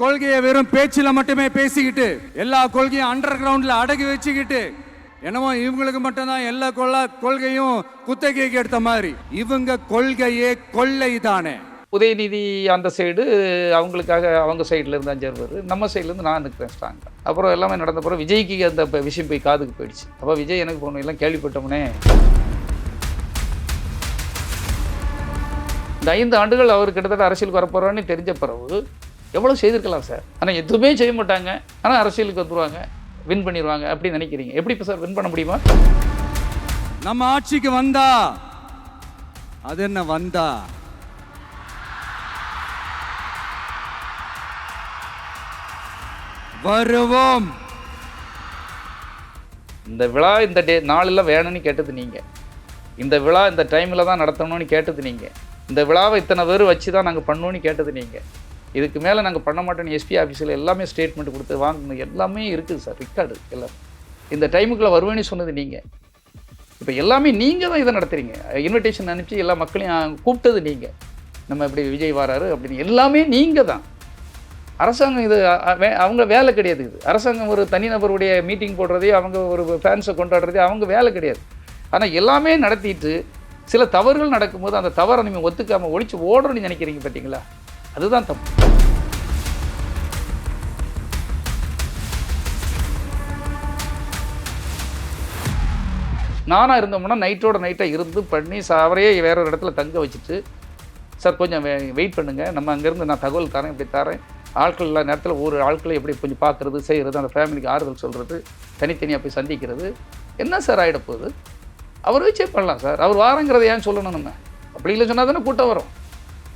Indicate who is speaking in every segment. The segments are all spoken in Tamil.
Speaker 1: கொள்கையை வெறும் பேச்சில மட்டுமே பேசிக்கிட்டு எல்லா கொள்கையும் அண்டர் கிரவுண்ட்ல அடக்கி வச்சுக்கிட்டு என்னமோ இவங்களுக்கு மட்டும்தான் எல்லா கொள்கையும் குத்தகைக்கு எடுத்த மாதிரி. இவங்க கொள்கையே கொள்ளை தானே.
Speaker 2: உதயநிதி அந்த சைடு அவங்களுக்காக அவங்க சைடில் இருந்து 5 பேர், நம்ம சைட்லேருந்து நான் நிற்கிறேன் ஸ்ட்ராங்காக. அப்புறம் எல்லாமே நடந்த பிறகு விஜய்க்கு அந்த விஷயம் போய் காதுக்கு போயிடுச்சு. அப்போ விஜய் எனக்கு போகணும் எல்லாம் கேள்விப்பட்டோம்னே. இந்த 5 ஆண்டுகள் அவர் கிட்டத்தட்ட அரசியலுக்கு வரப்போறான்னு தெரிஞ்ச பிறகு எவ்வளோ செய்திருக்கலாம் சார். ஆனால் எதுவுமே செய்ய மாட்டாங்க. ஆனால் அரசியலுக்கு வந்துருவாங்க, வின் பண்ணிடுவாங்க அப்படின்னு நினைக்கிறீங்க. எப்படி இப்போ சார் வின் பண்ண முடியுமா?
Speaker 1: நம்ம ஆட்சிக்கு வந்தா அது என்ன வந்தா வருவோம்.
Speaker 2: இந்த விழா இந்த நாளெல்லாம் வேணும்னு கேட்டது நீங்கள். இந்த விழா இந்த டைமில் தான் நடத்தணும்னு கேட்டது நீங்கள். இந்த விழாவை இத்தனை பேர் வச்சு தான் நாங்கள் பண்ணணும்னு கேட்டது நீங்கள். இதுக்கு மேலே நாங்கள் பண்ண மாட்டோம்னு எஸ்பி ஆஃபீஸில் எல்லாமே ஸ்டேட்மெண்ட் கொடுத்து வாங்கணும், எல்லாமே இருக்குது சார், ரெக்கார்டு எல்லாம். இந்த டைமுக்குள்ளே வருவேன்னு சொன்னது நீங்கள். இப்போ எல்லாமே நீங்கள் தான் இதை நடத்துகிறீங்க. இன்விடேஷன் அனுப்பிச்சு எல்லா மக்களையும் கூப்பிட்டது நீங்கள். நம்ம இப்படி விஜய் வராரு அப்படின்னு எல்லாமே நீங்கள் தான். அரசாங்கம் இது அவங்க வேலை கிடையாது. இது அரசாங்கம் ஒரு தனிநபருடைய மீட்டிங் போடுறதே, அவங்க ஒரு ஃபேன்ஸை கொண்டாடுறதே அவங்க வேலை கிடையாது. ஆனால் எல்லாமே நடத்திட்டு சில தவறுகள் நடக்கும்போது அந்த தவறை நீங்கள் ஒத்துக்காமல் ஒழிச்சு ஓடுறோன்னு நினைக்கிறீங்க பார்த்தீங்களா, அதுதான் தப்பு. நானாக இருந்தோம்னா நைட்டோட நைட்டாக இருந்து பண்ணி அவரையே வேற ஒரு இடத்துல தங்க வச்சுட்டு, சார் கொஞ்சம் வெயிட் பண்ணுங்கள், நம்ம அங்கேருந்து நான் தகவல் தரேன், இப்படி தரேன், ஆட்கள் இல்லாத நேரத்தில் ஒரு ஆட்களை எப்படி கொஞ்சம் பார்க்குறது செய்கிறது, அந்த ஃபேமிலிக்கு ஆறுதல் சொல்கிறது, தனித்தனியாக போய் சந்திக்கிறது, என்ன சார் ஆகிட போகுது? அவர் வச்சே பண்ணலாம் சார். அவர் வாரங்கிறத ஏன் சொல்லணும்? நம்ம அப்படி இல்லை சொன்னால் தானே கூட்டம் வரும்.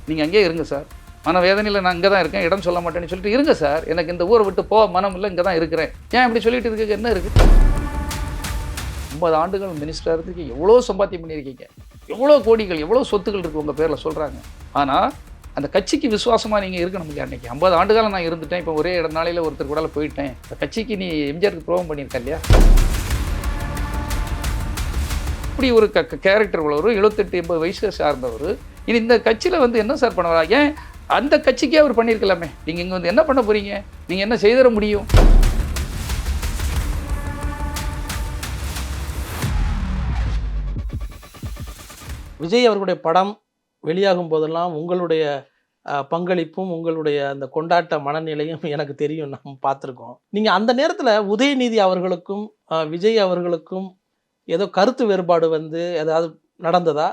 Speaker 2: நீங்கள் அங்கேயே இருங்க சார், மன வேதனையில் நான் இங்கே தான் இருக்கேன், இடம் சொல்ல மாட்டேன்னு சொல்லிட்டு இருங்க சார், எனக்கு இந்த ஊரை விட்டு மனம் இல்லை, இங்கே தான் இருக்கிறேன், ஏன் இப்படி சொல்லிட்டு இருக்கு? என்ன இருக்குது? 50 ஆண்டுகள் மினிஸ்டராக இருந்துக்கு எவ்வளோ சம்பாத்தியம் பண்ணியிருக்கீங்க, எவ்வளோ கோடிகள், எவ்வளோ சொத்துக்கள் இருக்குது உங்கள் பேரில் சொல்கிறாங்க. ஆனால் அந்த கட்சிக்கு விசுவாசமாக நீங்கள் இருக்கணும் இல்லையா? அன்றைக்கி 50 ஆண்டுகாலம் நான் இருந்துட்டேன், இப்போ ஒரே நாளையில் ஒருத்தர் கூட போயிட்டேன், இந்த கட்சிக்கு நீ எம்ஜிஆருக்கு ப்ரோவம் பண்ணியிருக்க இல்லையா? இப்படி ஒரு கேரக்டர் உள்ளவர், 78-80 வயசு சார்ந்தவர், இனி இந்த கட்சியில் வந்து என்ன சார் பண்ணுவாரா? ஏன் அந்த கட்சிக்கே அவர் பண்ணியிருக்கலாமே. நீங்கள் இங்கே வந்து என்ன பண்ண போகிறீங்க? நீங்கள் என்ன செய்திட முடியும்?
Speaker 3: விஜய் அவர்களுடைய படம் வெளியாகும் போதெல்லாம் உங்களுடைய பங்களிப்பும் உங்களுடைய அந்த கொண்டாட்ட மனநிலையும் எனக்கு தெரியும், நம்ம பார்த்துருக்கோம். நீங்கள் அந்த நேரத்தில் உதயநிதி அவர்களுக்கும் விஜய் அவர்களுக்கும் ஏதோ கருத்து வேறுபாடு வந்து ஏதாவது நடந்ததா?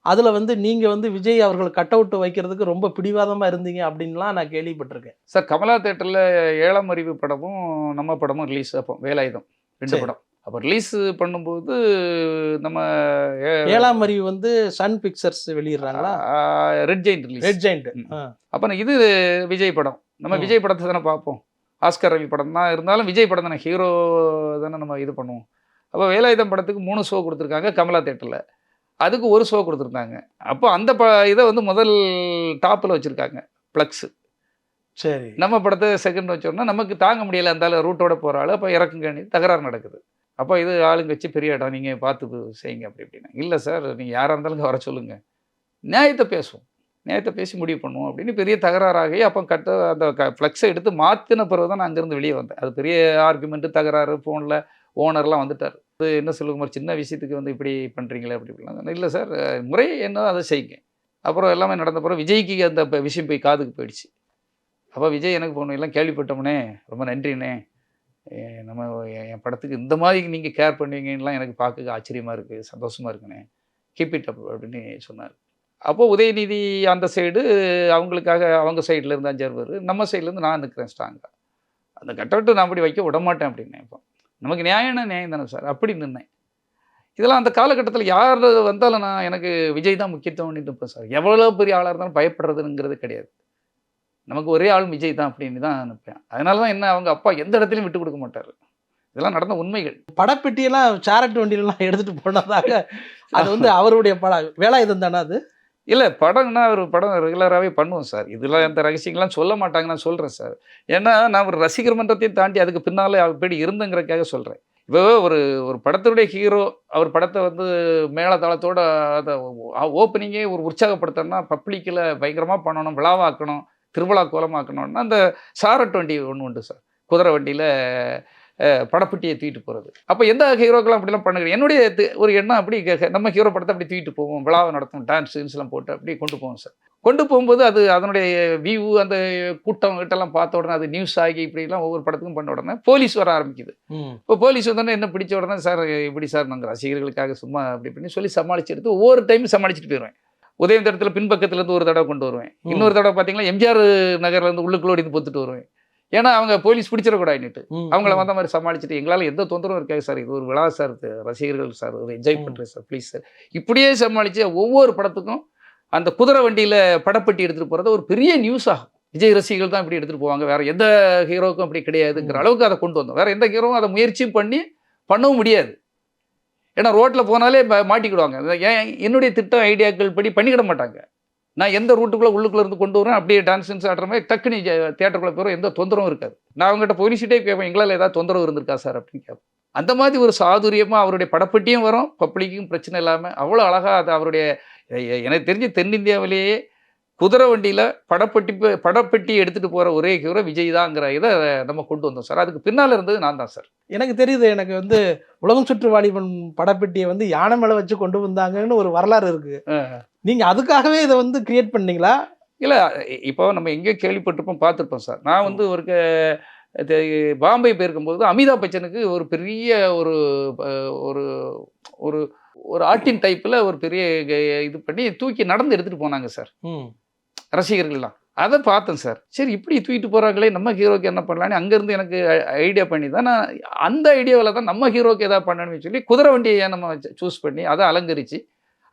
Speaker 3: அதில் வந்து நீங்கள் வந்து விஜய் அவர்கள் கட் அவுட் வைக்கிறதுக்கு ரொம்ப பிடிவாதமாக இருந்தீங்க அப்படின்லாம் நான் கேள்விப்பட்டிருக்கேன்
Speaker 2: சார். கமலா தேட்டரில் 7ஆம் அறிவு படமும் நம்ம படமும் ரிலீஸ். அப்போ வேலாயுதம் 2 படம் அப்போ ரிலீஸ் பண்ணும்போது நம்ம
Speaker 3: 7ஆம் அறிவு வந்து சன் பிக்சர்ஸ் வெளியிடுறாங்களா?
Speaker 2: Red Giant release.
Speaker 3: Red Giant.
Speaker 2: அப்போ இது விஜய் படம், நம்ம விஜய் படத்தை தானே பார்ப்போம். ஆஸ்கர் ரவி படம் தான் இருந்தாலும் விஜய் படம் தானே, ஹீரோ தானே நம்ம இது பண்ணுவோம். அப்போ வேலாயுதம் படத்துக்கு 3 ஷோ கொடுத்துருக்காங்க கமலா தேட்டரில், அதுக்கு 1 ஷோ கொடுத்துருந்தாங்க. அப்போ அந்த இதை வந்து முதல் டாப்பில் வச்சுருக்காங்க ப்ளக்ஸு.
Speaker 3: சரி,
Speaker 2: நம்ம படத்தை செகண்ட் வச்சோம்னா நமக்கு தாங்க முடியலை, அந்த ரூட்டோட போகிற ஆள். அப்போ இறக்குங்க, தகராறு நடக்குது. அப்போ இது ஆளுங்க வச்சு பெரிய இடம், நீங்கள் பார்த்து செய்யுங்க அப்படி இப்படின்னா. இல்லை சார், நீங்கள் யாராக இருந்தாலும் வர சொல்லுங்கள், நியாயத்தை பேசுவோம், நியாயத்தை பேசி முடிவு பண்ணுவோம் அப்படின்னு பெரிய தகராறாகி அப்போ அந்த ஃப்ளக்ஸை எடுத்து மாற்றின பிறகு தான் நான் அங்கேருந்து வெளியே வந்தேன். அது பெரிய ஆர்குமெண்ட்டு, தகராறு, ஃபோனில் ஓனர்லாம் வந்துட்டார். அது என்ன சொல்லுங்க, ஒரு சின்ன விஷயத்துக்கு வந்து இப்படி பண்ணுறீங்களே அப்படி இப்படிலாம். இல்லை சார், முறை என்னதோ அதை செய்யுங்க. அப்புறம் எல்லாமே நடந்த பிறகு விஜய்க்கு அந்த விஷயம் போய் காதுக்கு போயிடுச்சு. அப்போ விஜய் எனக்கு போகணும் எல்லாம் கேள்விப்பட்டோம்னே, ரொம்ப நன்றிண்ணே, நம்ம என் படத்துக்கு இந்த மாதிரி நீங்கள் கேர் பண்ணுவீங்கலாம் எனக்கு பார்க்க ஆச்சரியமாக இருக்குது, சந்தோஷமாக இருக்குண்ணே, கீப் இட் அப் அப்படின்னு சொன்னார். அப்போது உதயநிதி அந்த சைடு அவங்களுக்காக அவங்க சைடில் இருந்து 5 பேர், நம்ம சைட்லேருந்து நான் நிற்கிறேன் ஸ்ட்ராங்காக. அந்த கட்டவுட்டு நான் அப்படி வைக்க விட மாட்டேன் அப்படின்னேன். இப்போ நமக்கு நியாயம்னா நியாயம் தானே சார், அப்படி நின்னேன். இதெல்லாம் அந்த காலகட்டத்தில் யார் வந்தாலும் நான் எனக்கு விஜய் தான் முக்கியத்துவம் இருப்பேன் சார். எவ்வளோ பெரிய ஆளாக இருந்தாலும் பயப்படுறதுங்கிறது கிடையாது, நமக்கு ஒரே ஆள் விஜய் தான் அப்படின்னு தான் நினைப்பேன். அதனால தான் என்ன, அவங்க அப்பா எந்த இடத்துலையும் விட்டு கொடுக்க மாட்டார். இதெல்லாம் நடந்த உண்மைகள்.
Speaker 3: படப்பெட்டியெல்லாம் சேரட் வண்டியிலலாம் எடுத்துகிட்டு போனதாக அது வந்து அவருடைய படம் வேலாயுதம் தானே அது?
Speaker 2: இல்லை, படம்னா ஒரு படம் ரெகுலராகவே பண்ணுவோம் சார். இதெல்லாம் எந்த ரகசியங்கள்லாம் சொல்ல மாட்டாங்க, நான் சொல்கிறேன் சார். ஏன்னா நான் ஒரு ரசிகர் மன்றத்தையும் தாண்டி அதுக்கு பின்னால் அப்படி இருந்துங்கிறதுக்காக சொல்கிறேன். இப்போ ஒரு படத்துடைய ஹீரோ அவர் படத்தை வந்து மேளதாளத்தோட அதை ஓப்பனிங்கே ஒரு உற்சாகப்படுத்தணும்னா பப்ளிக்கில் பயங்கரமாக பண்ணணும், விழாவாக்கணும், திருவிழா கோலமாக்கணும்னா அந்த சாரட் வண்டி ஒன்று உண்டு சார், குதிரை வண்டியில் படப்பெட்டியை தூக்கிட்டு போகிறது. அப்போ எந்த ஹீரோக்கெல்லாம் அப்படிலாம் பண்ணுங்க, என்னுடைய ஒரு எண்ணம் அப்படி நம்ம ஹீரோ படத்தை அப்படி தூக்கிட்டு போவோம், விழாவை நடத்தும், டான்ஸ் கீன்ஸ்லாம் போட்டு அப்படி கொண்டு போவோம் சார். கொண்டு போகும்போது அது அதனுடைய வியூ அந்த கூட்டம் கிட்டலாம் பார்த்த உடனே அது நியூஸ் ஆகி இப்படிலாம் ஒவ்வொரு படத்துக்கும் பண்ண உடனே போலீஸ் வர ஆரம்பிக்குது. இப்போ போலீஸ் வந்தோடனே என்ன பிடிச்ச உடனே சார் இப்படி சார் நாங்கள் ரசிகர்களுக்காக சும்மா அப்படி பண்ணி சொல்லி சமாளிச்சு எடுத்து ஒவ்வொரு டைமும் சமாளிச்சுட்டு போயிடுவேன். உதயம் தடத்தில் பின்பக்கத்துலேருந்து ஒரு தடவை கொண்டு வருவேன், இன்னொரு தடவை பார்த்தீங்கன்னா எம்ஜிஆர் நகர்லேருந்து உள்ளுக்குள்ளோடி இது பொத்துட்டு வருவேன். ஏன்னா அவங்க போலீஸ் பிடிச்சிடக்கூடாதுன்னுட்டு அவங்கள வந்த மாதிரி சமாளிச்சுட்டு எங்களால் எந்த தொந்தரவும் இருக்காது சார், இது ஒரு விழா சார், ரசிகர்கள் சார், ஒரு என்ஜாய் பண்ணுறேன் சார், ப்ளீஸ் சார், இப்படியே சமாளித்து ஒவ்வொரு படத்துக்கும் அந்த குதிரை வண்டியில் படப்பெட்டி எடுத்துகிட்டு போகிறது ஒரு பெரிய நியூஸ் ஆகும். விஜய் ரசிகர்கள் தான் இப்படி எடுத்துகிட்டு போவாங்க, வேறு எந்த ஹீரோவுக்கும் அப்படி கிடையாதுங்கிற அளவுக்கு அதை கொண்டு வந்தோம். வேறு எந்த ஹீரோவும் அதை முயற்சியும் பண்ணவும் முடியாது. ஏன்னா ரோட்டில் போனாலே மாட்டிக்கிடுவாங்க. ஏன் என்னுடைய திட்டம் ஐடியாக்கள் படி பண்ணிக்கிட மாட்டாங்க. நான் எந்த ரூட்டுக்குள்ளே உள்ளுக்குள்ளே இருந்து கொண்டு வரேன், அப்படியே டான்ஸ் ஆடுற மாதிரி டக்குனு தியேட்டருக்குள்ளே போகிறோம், எந்த தொந்தரவும் இருக்காது. நான் அவங்ககிட்ட போலீஸ்கிட்டே கேட்பேன், எங்களால் ஏதாவது தொந்தரவு இருந்திருக்கா சார் அப்படின்னு கேட்பேன். அந்த மாதிரி ஒரு சாதுரியமாக அவருடைய படப்பெட்டியும் வரும், பப்ளிக்கும் பிரச்சனை இல்லாமல் அவ்வளோ அழகாக அது அவருடைய எனக்கு தெரிஞ்சு தென்னிந்தியாவிலேயே குதிரை வண்டியில் படப்பெட்டி எடுத்துகிட்டு போகிற ஒரே ஹீரோ விஜய் தாங்கிற இதை நம்ம கொண்டு வந்தோம் சார். அதுக்கு பின்னால் இருந்தது நான் தான் சார். எனக்கு
Speaker 3: தெரியுது, எனக்கு உலகம் சுற்று வாலிபன் படப்பெட்டியை யானை மேலே வச்சு கொண்டு வந்தாங்கன்னு ஒரு வரலாறு இருக்குது. நீங்கள் அதுக்காகவே இதை கிரியேட் பண்ணீங்களா?
Speaker 2: இல்லை, இப்போ நம்ம எங்கேயோ கேள்விப்பட்டிருப்போம், பார்த்துருப்போம் சார். நான் ஒரு பாம்பே போயிருக்கும்போது அமிதாப் பச்சனுக்கு ஒரு பெரிய ஒரு ஒரு ஒரு ஆர்டின் டைப்பில் ஒரு பெரிய இது பண்ணி தூக்கி நடந்து எடுத்துகிட்டு போனாங்க சார் ரசிகர்கள்லாம். அதை பார்த்தேன் சார். சரி, இப்படி தூக்கிட்டு போகிறாங்களே, நம்ம ஹீரோக்கு என்ன பண்ணலான்னு அங்கேருந்து எனக்கு ஐடியா பண்ணி தான் நான் அந்த ஐடியாவில் தான் நம்ம ஹீரோக்கு எதாவது பண்ணணும்னு சொல்லி குதிரை வண்டியை நம்ம சூஸ் பண்ணி அதை அலங்கரித்து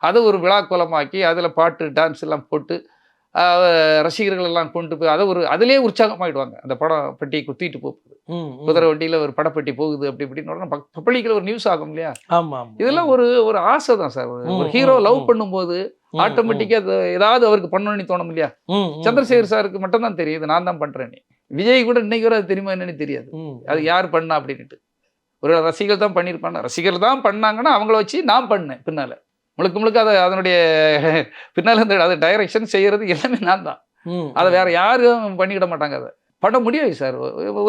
Speaker 2: அதை ஒரு விழா கோலமாக்கி அதில் பாட்டு டான்ஸ் எல்லாம் போட்டு ரசிகர்கள் எல்லாம் கொண்டு போய் அதை அதிலே உற்சாகமாகிடுவாங்க. அந்த படம் பெட்டி குத்திட்டு போகுது, குதிரை வண்டியில் ஒரு படப்பெட்டி போகுது அப்படி இப்படின்னு பப்ளிக்கில் ஒரு நியூஸ் ஆகும் இல்லையா? இதெல்லாம் ஒரு ஆசை தான் சார். ஒரு ஹீரோ லவ் பண்ணும்போது ஆட்டோமேட்டிக்காக ஏதாவது அவருக்கு பண்ணணும்னு தோணும் இல்லையா? சந்திரசேகர் சாருக்கு மட்டும் தான் தெரியுது நான் தான் பண்ணுறேன்னு. விஜய் கூட இன்னைக்கு வரை அது தெரியுமா என்னன்னு தெரியாது, அது யார் பண்ணா அப்படின்ட்டு. ஒரு ரசிகர்கள் தான் பண்ணியிருப்பாங்க, ரசிகர்கள் தான் பண்ணாங்கன்னா அவங்கள வச்சு நான் பண்ணேன். பின்னால் முழுக்க அதை அதனுடைய பின்னால் இருந்து அதை டைரக்ஷன் செய்கிறது எல்லாமே நான் தான். அதை வேற யாரும் பண்ணிக்கிட மாட்டாங்க. அதை பண்ண முடியாது சார்.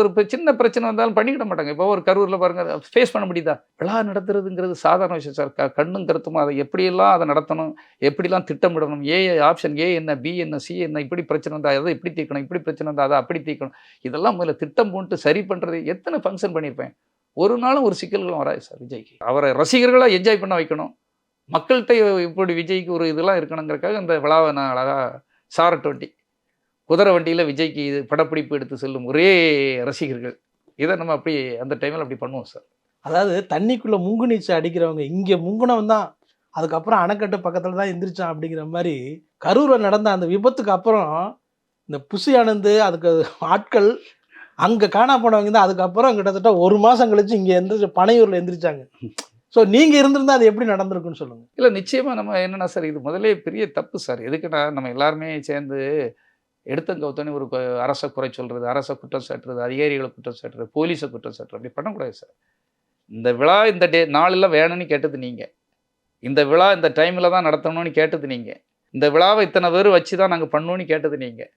Speaker 2: ஒரு சின்ன பிரச்சனை வந்தாலும் பண்ணிக்கிட மாட்டாங்க. இப்போ ஒரு கரூரில் பாருங்க, ஃபேஸ் பண்ண முடியுதா? விழா நடத்துறதுங்கிறது சாதாரண விஷயம் சார். கண்ணும் கருத்துமா அதை எப்படியெல்லாம் அதை நடத்தணும், எப்படிலாம் திட்டமிடணும், ஆப்ஷன் ஏ என்ன, பி என்ன, சி என்ன, இப்படி பிரச்சனை வந்தால் அதை இப்படி தீர்க்கணும், இப்படி பிரச்சனை வந்தால் அதை அப்படி தீர்க்கணும், இதெல்லாம் முதல்ல திட்டம் போட்டு சரி பண்ணுறது. எத்தனை ஃபங்க்ஷன் பண்ணியிருப்பேன், ஒரு நாளும் ஒரு சிக்கல்களும் வராது சார் விஜய்க்கு. அவரை ரசிகர்களாக என்ஜாய் பண்ண வைக்கணும், மக்கள்கிட்ட இப்படி விஜய்க்கு ஒரு இதெல்லாம் இருக்கணுங்கிறக்காக அந்த விழாவை நான் அழகாக சாரட் வண்டி குதிரை வண்டியில் விஜய்க்கு இது படப்பிடிப்பு எடுத்து செல்லும் ஒரே ரசிகர்கள். இதை நம்ம அப்படி அந்த டைமில் அப்படி பண்ணுவோம் சார்.
Speaker 3: அதாவது தண்ணிக்குள்ளே முங்கு நீச்சல் அடிக்கிறவங்க இங்கே முங்குனவன் தான் அதுக்கப்புறம் அணைக்கட்டு பக்கத்தில் தான் எந்திரிச்சான் அப்படிங்கிற மாதிரி கரூரில் நடந்த அந்த விபத்துக்கு அப்புறம் இந்த புசி ஆனந்து அதுக்கு ஆட்கள் அங்கே காணா போனவங்க தான் அதுக்கப்புறம் கிட்டத்தட்ட 1 மாதம் கழிச்சு இங்கே எந்திரிச்சு பனையூரில் எந்திரிச்சாங்க. ஸோ நீங்கள் இருந்திருந்தால் அது எப்படி நடந்திருக்குன்னு சொல்லுங்கள்.
Speaker 2: இல்லை, நிச்சயமாக நம்ம என்னென்னா சார், இது முதலே பெரிய தப்பு சார். எதுக்குன்னா நம்ம எல்லாருமே சேர்ந்து எடுத்தங்கவுத்தனே ஒரு அரசை குறை சொல்கிறது, அரசை குற்றம் சாட்டுறது, அதிகாரிகளை குற்றம் சாட்டுறது, போலீஸை குற்றம் சாட்டுறது, அப்படி பண்ணக்கூடாது சார். இந்த விழா இந்த நாளெல்லாம் வேணும்னு கேட்டது நீங்கள், இந்த விழா இந்த டைமில் தான் நடத்தணும்னு கேட்டது நீங்கள், இந்த விழாவை இத்தனை பேர் வச்சு தான் நாங்கள் பண்ணணும்னு கேட்டது நீங்கள்,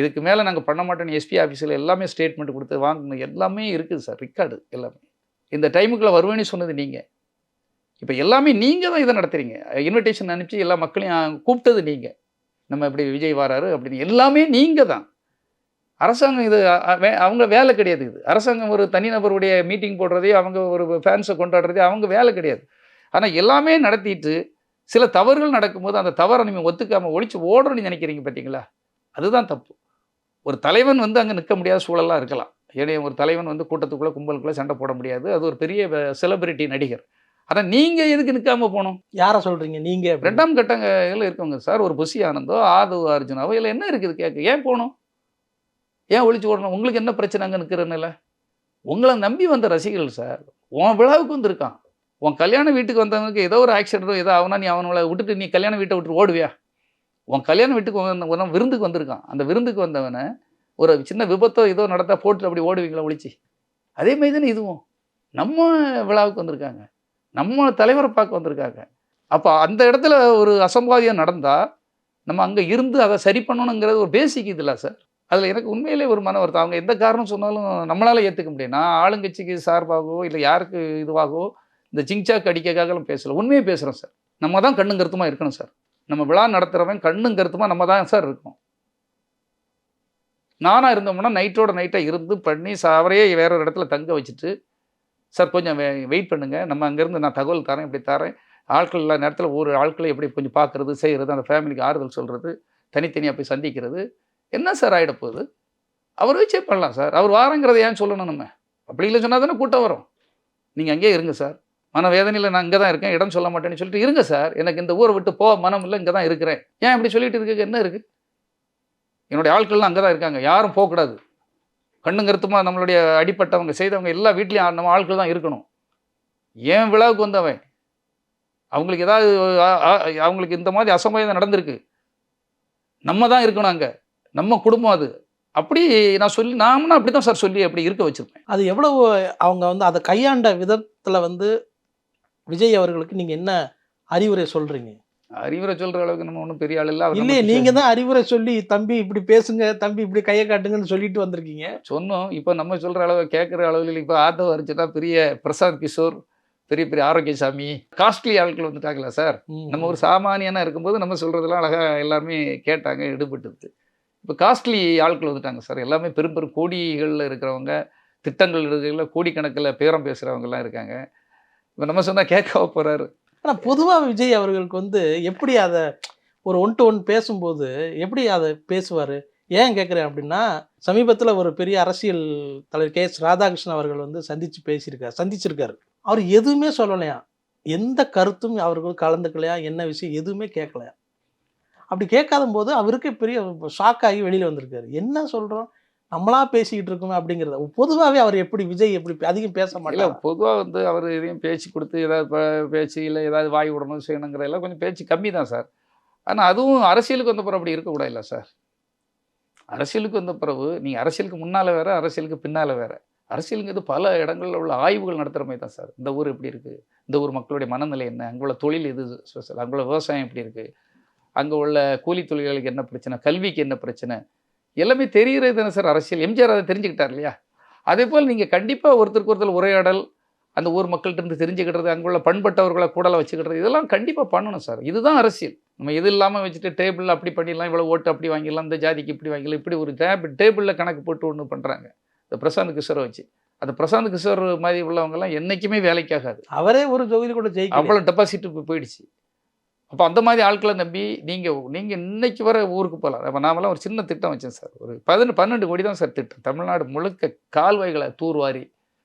Speaker 2: இதுக்கு மேலே நாங்கள் பண்ண மாட்டோம்னு எஸ்பி ஆஃபீஸில் எல்லாமே ஸ்டேட்மெண்ட் கொடுத்து வாங்கணும், எல்லாமே இருக்குது சார், ரெக்கார்டு எல்லாமே. இந்த டைமுக்குள்ளே வருவேன்னு சொன்னது நீங்கள். இப்போ எல்லாமே நீங்கள் தான் இதை நடத்துகிறீங்க. இன்விடேஷன் அனுப்பிச்சு எல்லா மக்களையும் கூப்பிட்டது நீங்கள். நம்ம இப்படி விஜய் வராரு அப்படின்னு எல்லாமே நீங்கள் தான். அரசாங்கம் இது அவங்க வேலை கிடையாது. இது அரசாங்கம் ஒரு தனிநபருடைய மீட்டிங் போடுறதே, அவங்க ஒரு ஃபேன்ஸை கொண்டாடுறதே அவங்க வேலை கிடையாது. ஆனால் எல்லாமே நடத்திட்டு சில தவறுகள் நடக்கும்போது அந்த தவறை நீங்கள் ஒத்துக்காமல் ஒழிச்சு ஓடணும்னு நினைக்கிறீங்க பார்த்தீங்களா? அதுதான் தப்பு. ஒரு தலைவன் அங்கே நிற்க முடியாத சூழலாக இருக்கலாம். ஏன்னா ஒரு தலைவன் கூட்டத்துக்குள்ளே கும்பலுக்குள்ளே சண்டை போட முடியாது. அது ஒரு பெரிய செலிபிரிட்டி நடிகர். ஆனால் நீங்கள் எதுக்கு நிற்காமல் போகணும்?
Speaker 3: யாரை சொல்கிறீங்க நீங்கள்?
Speaker 2: 2ஆம் கட்டங்களில் இருக்கவங்க சார். ஒரு புசி ஆனந்தோ ஆதவ் அர்ஜுனாவோ இல்லை என்ன இருக்குது கேட்க? ஏன் போகணும்? ஏன் ஒழிச்சு ஓடணும்? உங்களுக்கு என்ன பிரச்சனை அங்கே நிற்கிறதுனால? உங்களை நம்பி வந்த ரசிகர்கள் சார். உன் விழாவுக்கு வந்திருக்கான். உன் கல்யாண வீட்டுக்கு வந்தவனுக்கு ஏதோ ஒரு ஆக்சிடென்ட்டோ ஏதோ ஆகுனா நீ அவனை விட்டுட்டு நீ கல்யாண வீட்டை விட்டு ஓடுவியா? உன் கல்யாண வீட்டுக்கு விருந்துக்கு வந்திருக்கான். அந்த விருந்துக்கு வந்தவனை ஒரு சின்ன விபத்தோ ஏதோ நடத்தா போட்டு அப்படி ஓடுவீங்களா ஒழிச்சு? அதே மாதிரி தானே இதுவும். நம்ம விழாவுக்கு வந்திருக்காங்க, நம்ம தலைவரை பார்க்க வந்திருக்காங்க. அப்போ அந்த இடத்துல ஒரு அசம்பாவியம் நடந்தால் நம்ம அங்கே இருந்து அதை சரி பண்ணணுங்கிறது ஒரு பேசிக் இதில்ல சார். அதில் எனக்கு உண்மையிலே ஒரு மன வருத்தம். அவங்க எந்த காரணம் சொன்னாலும் நம்மளால ஏற்றுக்க முடியும். நான் ஆளுங்கட்சிக்கு சார்பாகவோ இல்லை யாருக்கு இதுவாகவோ இந்த ஜிங்சாக் அடிக்கக்காகலாம் பேசல. உண்மையே பேசுகிறோம் சார். நம்ம தான் கண்ணும் கருத்துமாக இருக்கணும் சார். நம்ம விழா நடத்துகிறவன் கண்ணும் கருத்துமாக நம்ம தான் சார் இருக்கணும். நானாக இருந்தோம்னா நைட்டோட நைட்டாக இருந்து பண்ணி அவரையே வேற ஒரு இடத்துல தங்க வச்சுட்டு, சார் கொஞ்சம் வெயிட் பண்ணுங்கள், நம்ம அங்கேருந்து நான் தகவல் தரேன், இப்படி தரேன், ஆட்கள் இல்லாத நேரத்தில் ஒரு ஆட்களை எப்படி கொஞ்சம் பார்க்குறது செய்கிறது, அந்த ஃபேமிலிக்கு ஆறுதல் சொல்கிறது, தனித்தனியாக போய் சந்திக்கிறது, என்ன சார் ஆகிட போகுது? அவர் வச்சே பண்ணலாம் சார். அவர் வாரங்கிறத ஏன் சொல்லணும் நம்ம? அப்படி இல்லை சொன்னால் தானே கூட்டம் வரும். நீங்கள் அங்கேயே இருங்க சார், மன வேதனையில் நான் இங்கே தான் இருக்கேன், இடம் சொல்ல மாட்டேன்னு சொல்லிட்டு இருங்க சார், எனக்கு இந்த ஊரை விட்டு மனம் இல்லை, இங்கே தான் இருக்கிறேன், ஏன் இப்படி சொல்லிட்டு இருக்க என்ன இருக்குது? என்னுடைய ஆட்கள்லாம் அங்கே தான் இருக்காங்க, யாரும் போகக்கூடாது. கண்ணுங்கருத்துமாக நம்மளுடைய அடிப்பட்டவங்க செய்தவங்க எல்லா வீட்லேயும் நம்ம ஆட்கள் தான் இருக்கணும். ஏன் விழாவுக்கு வந்தவன் அவங்களுக்கு ஏதாவது அவங்களுக்கு இந்த மாதிரி அசம்பாவிதம் நடந்திருக்கு, நம்ம தான் இருக்கணும் அங்கே, நம்ம குடும்பம் அது. அப்படி நான் சொல்லி நாமனா அப்படி தான் சார் சொல்லி அப்படி இருக்க வச்சுருப்பேன்.
Speaker 3: அது எவ்வளவு அவங்க வந்து அதை கையாண்ட விதத்தில் வந்து விஜய் அவர்களுக்கு நீங்கள் என்ன அறிவுரை சொல்கிறீங்க?
Speaker 2: அறிவுரை சொல்கிற அளவுக்கு நம்ம ஒன்றும் பெரிய ஆள் இல்லை.
Speaker 3: இல்லையே, நீங்கள் தான் அறிவுரை சொல்லி தம்பி இப்படி பேசுங்க, தம்பி இப்படி கையை காட்டுங்கன்னு சொல்லிட்டு வந்திருக்கீங்க.
Speaker 2: சொன்னோம். இப்போ நம்ம சொல்கிற அளவு கேட்குற அளவில் இப்போ ஆத்தோ வரைச்சுட்டா பெரிய பிரசாந்த் கிஷோர், பெரிய பெரிய ஆரோக்கியசாமி, காஸ்ட்லி ஆட்கள் வந்துட்டாங்களா சார்? நம்ம ஒரு சாமானியனாக இருக்கும்போது நம்ம சொல்கிறதெல்லாம் அழகாக எல்லாருமே கேட்டாங்க, எடுபட்டுது. இப்போ காஸ்ட்லி ஆட்கள் வந்துட்டாங்க சார். எல்லாமே பெரும் பெரும் கோடிகளில் இருக்கிறவங்க, திட்டங்கள் இருக்கிற கோடிக்கணக்கில் பேரம் பேசுகிறவங்கலாம் இருக்காங்க. இப்போ நம்ம சொன்னால் கேட்க போகிறாரு.
Speaker 3: ஆனால் பொதுவாக விஜய் அவர்களுக்கு வந்து எப்படி அதை ஒரு 1 to 1 பேசும்போது எப்படி அதை பேசுவார்? ஏன் கேட்குறேன் அப்படின்னா, சமீபத்தில் ஒரு பெரிய அரசியல் தலைவர் KS ராதாகிருஷ்ணன் அவர்கள் வந்து சந்திச்சிருக்காரு. அவர் எதுவுமே சொல்லலையா, எந்த கருத்தும் அவர்கள் கலந்துக்கலையா, என்ன விஷயம் எதுவுமே கேட்கலையா. அப்படி கேட்காத போது அவருக்கு பெரிய ஷாக் ஆகி வெளியில் வந்திருக்காரு. என்ன சொல்கிறோம், நம்மளா பேசிக்கிட்டு இருக்கோமே அப்படிங்கிறத. பொதுவாகவே அவர் எப்படி விஜய் எப்படி அதிகம் பேச மாட்டார்.
Speaker 2: பொதுவாக வந்து அவர் எதையும் பேச்சு கொடுத்து ஏதாவது பேச்சு இல்லை ஏதாவது வாய் விடணும் செய்யணுங்கிறதெல்லாம் கொஞ்சம் பேச்சு கம்மி தான் சார். ஆனால் அதுவும் அரசியலுக்கு வந்த பிறகு அப்படி இருக்கக்கூடாது இல்லை சார். அரசியலுக்கு வந்த பிறகு நீங்கள் அரசியலுக்கு முன்னால் வேறு, அரசியலுக்கு பின்னால் வேறு. அரசியலுங்கிறது பல இடங்களில் உள்ள ஆய்வுகள் நடத்துகிற மாதிரி தான் சார். இந்த ஊர் எப்படி இருக்குது, இந்த ஊர் மக்களுடைய மனநிலை என்ன, அங்கே உள்ள தொழில் எது ஸ்பெஷல், அங்கே உள்ள விவசாயம் எப்படி இருக்குது, அங்கே உள்ள கூலி தொழில்களுக்கு என்ன பிரச்சனை, கல்விக்கு என்ன பிரச்சனை, எல்லாமே தெரிகிறது தானே சார் அரசியல். எம்ஜிஆர் அதை தெரிஞ்சுக்கிட்டார் இல்லையா? அதே போல் நீங்கள் கண்டிப்பாக ஒருத்தருக்கு ஒருத்தர் உரையாடல், அந்த ஊர் மக்கள்கிட்ட இருந்து தெரிஞ்சுக்கிட்டது, அங்கே உள்ள பண்பட்டவர்களை கூடல வச்சுக்கிட்டது, இதெல்லாம் கண்டிப்பாக பண்ணணும் சார். இதுதான் அரசியல். நம்ம எது இல்லாமல் வச்சுட்டு டேபிளில் அப்படி பண்ணிடலாம், இவ்வளோ ஓட்டு அப்படி வாங்கிடலாம், இந்த ஜாதிக்கு இப்படி வாங்கிடலாம், இப்படி ஒரு டேபிளில் கணக்கு போட்டு ஒன்று பண்ணுறாங்க இந்த பிரசாந்த் கிஷோரை வச்சு. அந்த பிரசாந்த் கிஷோர் மாதிரி உள்ளவங்கெல்லாம் என்றைக்குமே வேலைக்காகாது.
Speaker 3: அவரே ஒரு தொகுதியில் கூட ஜெயிக்க
Speaker 2: அவ்வளோ டெபாசிட்டு போயிடுச்சு. அப்போ அந்த மாதிரி ஆட்களை நம்பி நீங்கள் இன்னைக்கு வர ஊருக்கு போகலாம். அப்போ நாமெல்லாம் ஒரு சின்ன திட்டம் வச்சேன் சார். ஒரு 12 கோடி தான் சார் திட்டம். தமிழ்நாடு முழுக்க கால்வாய்களை தூர்வாரி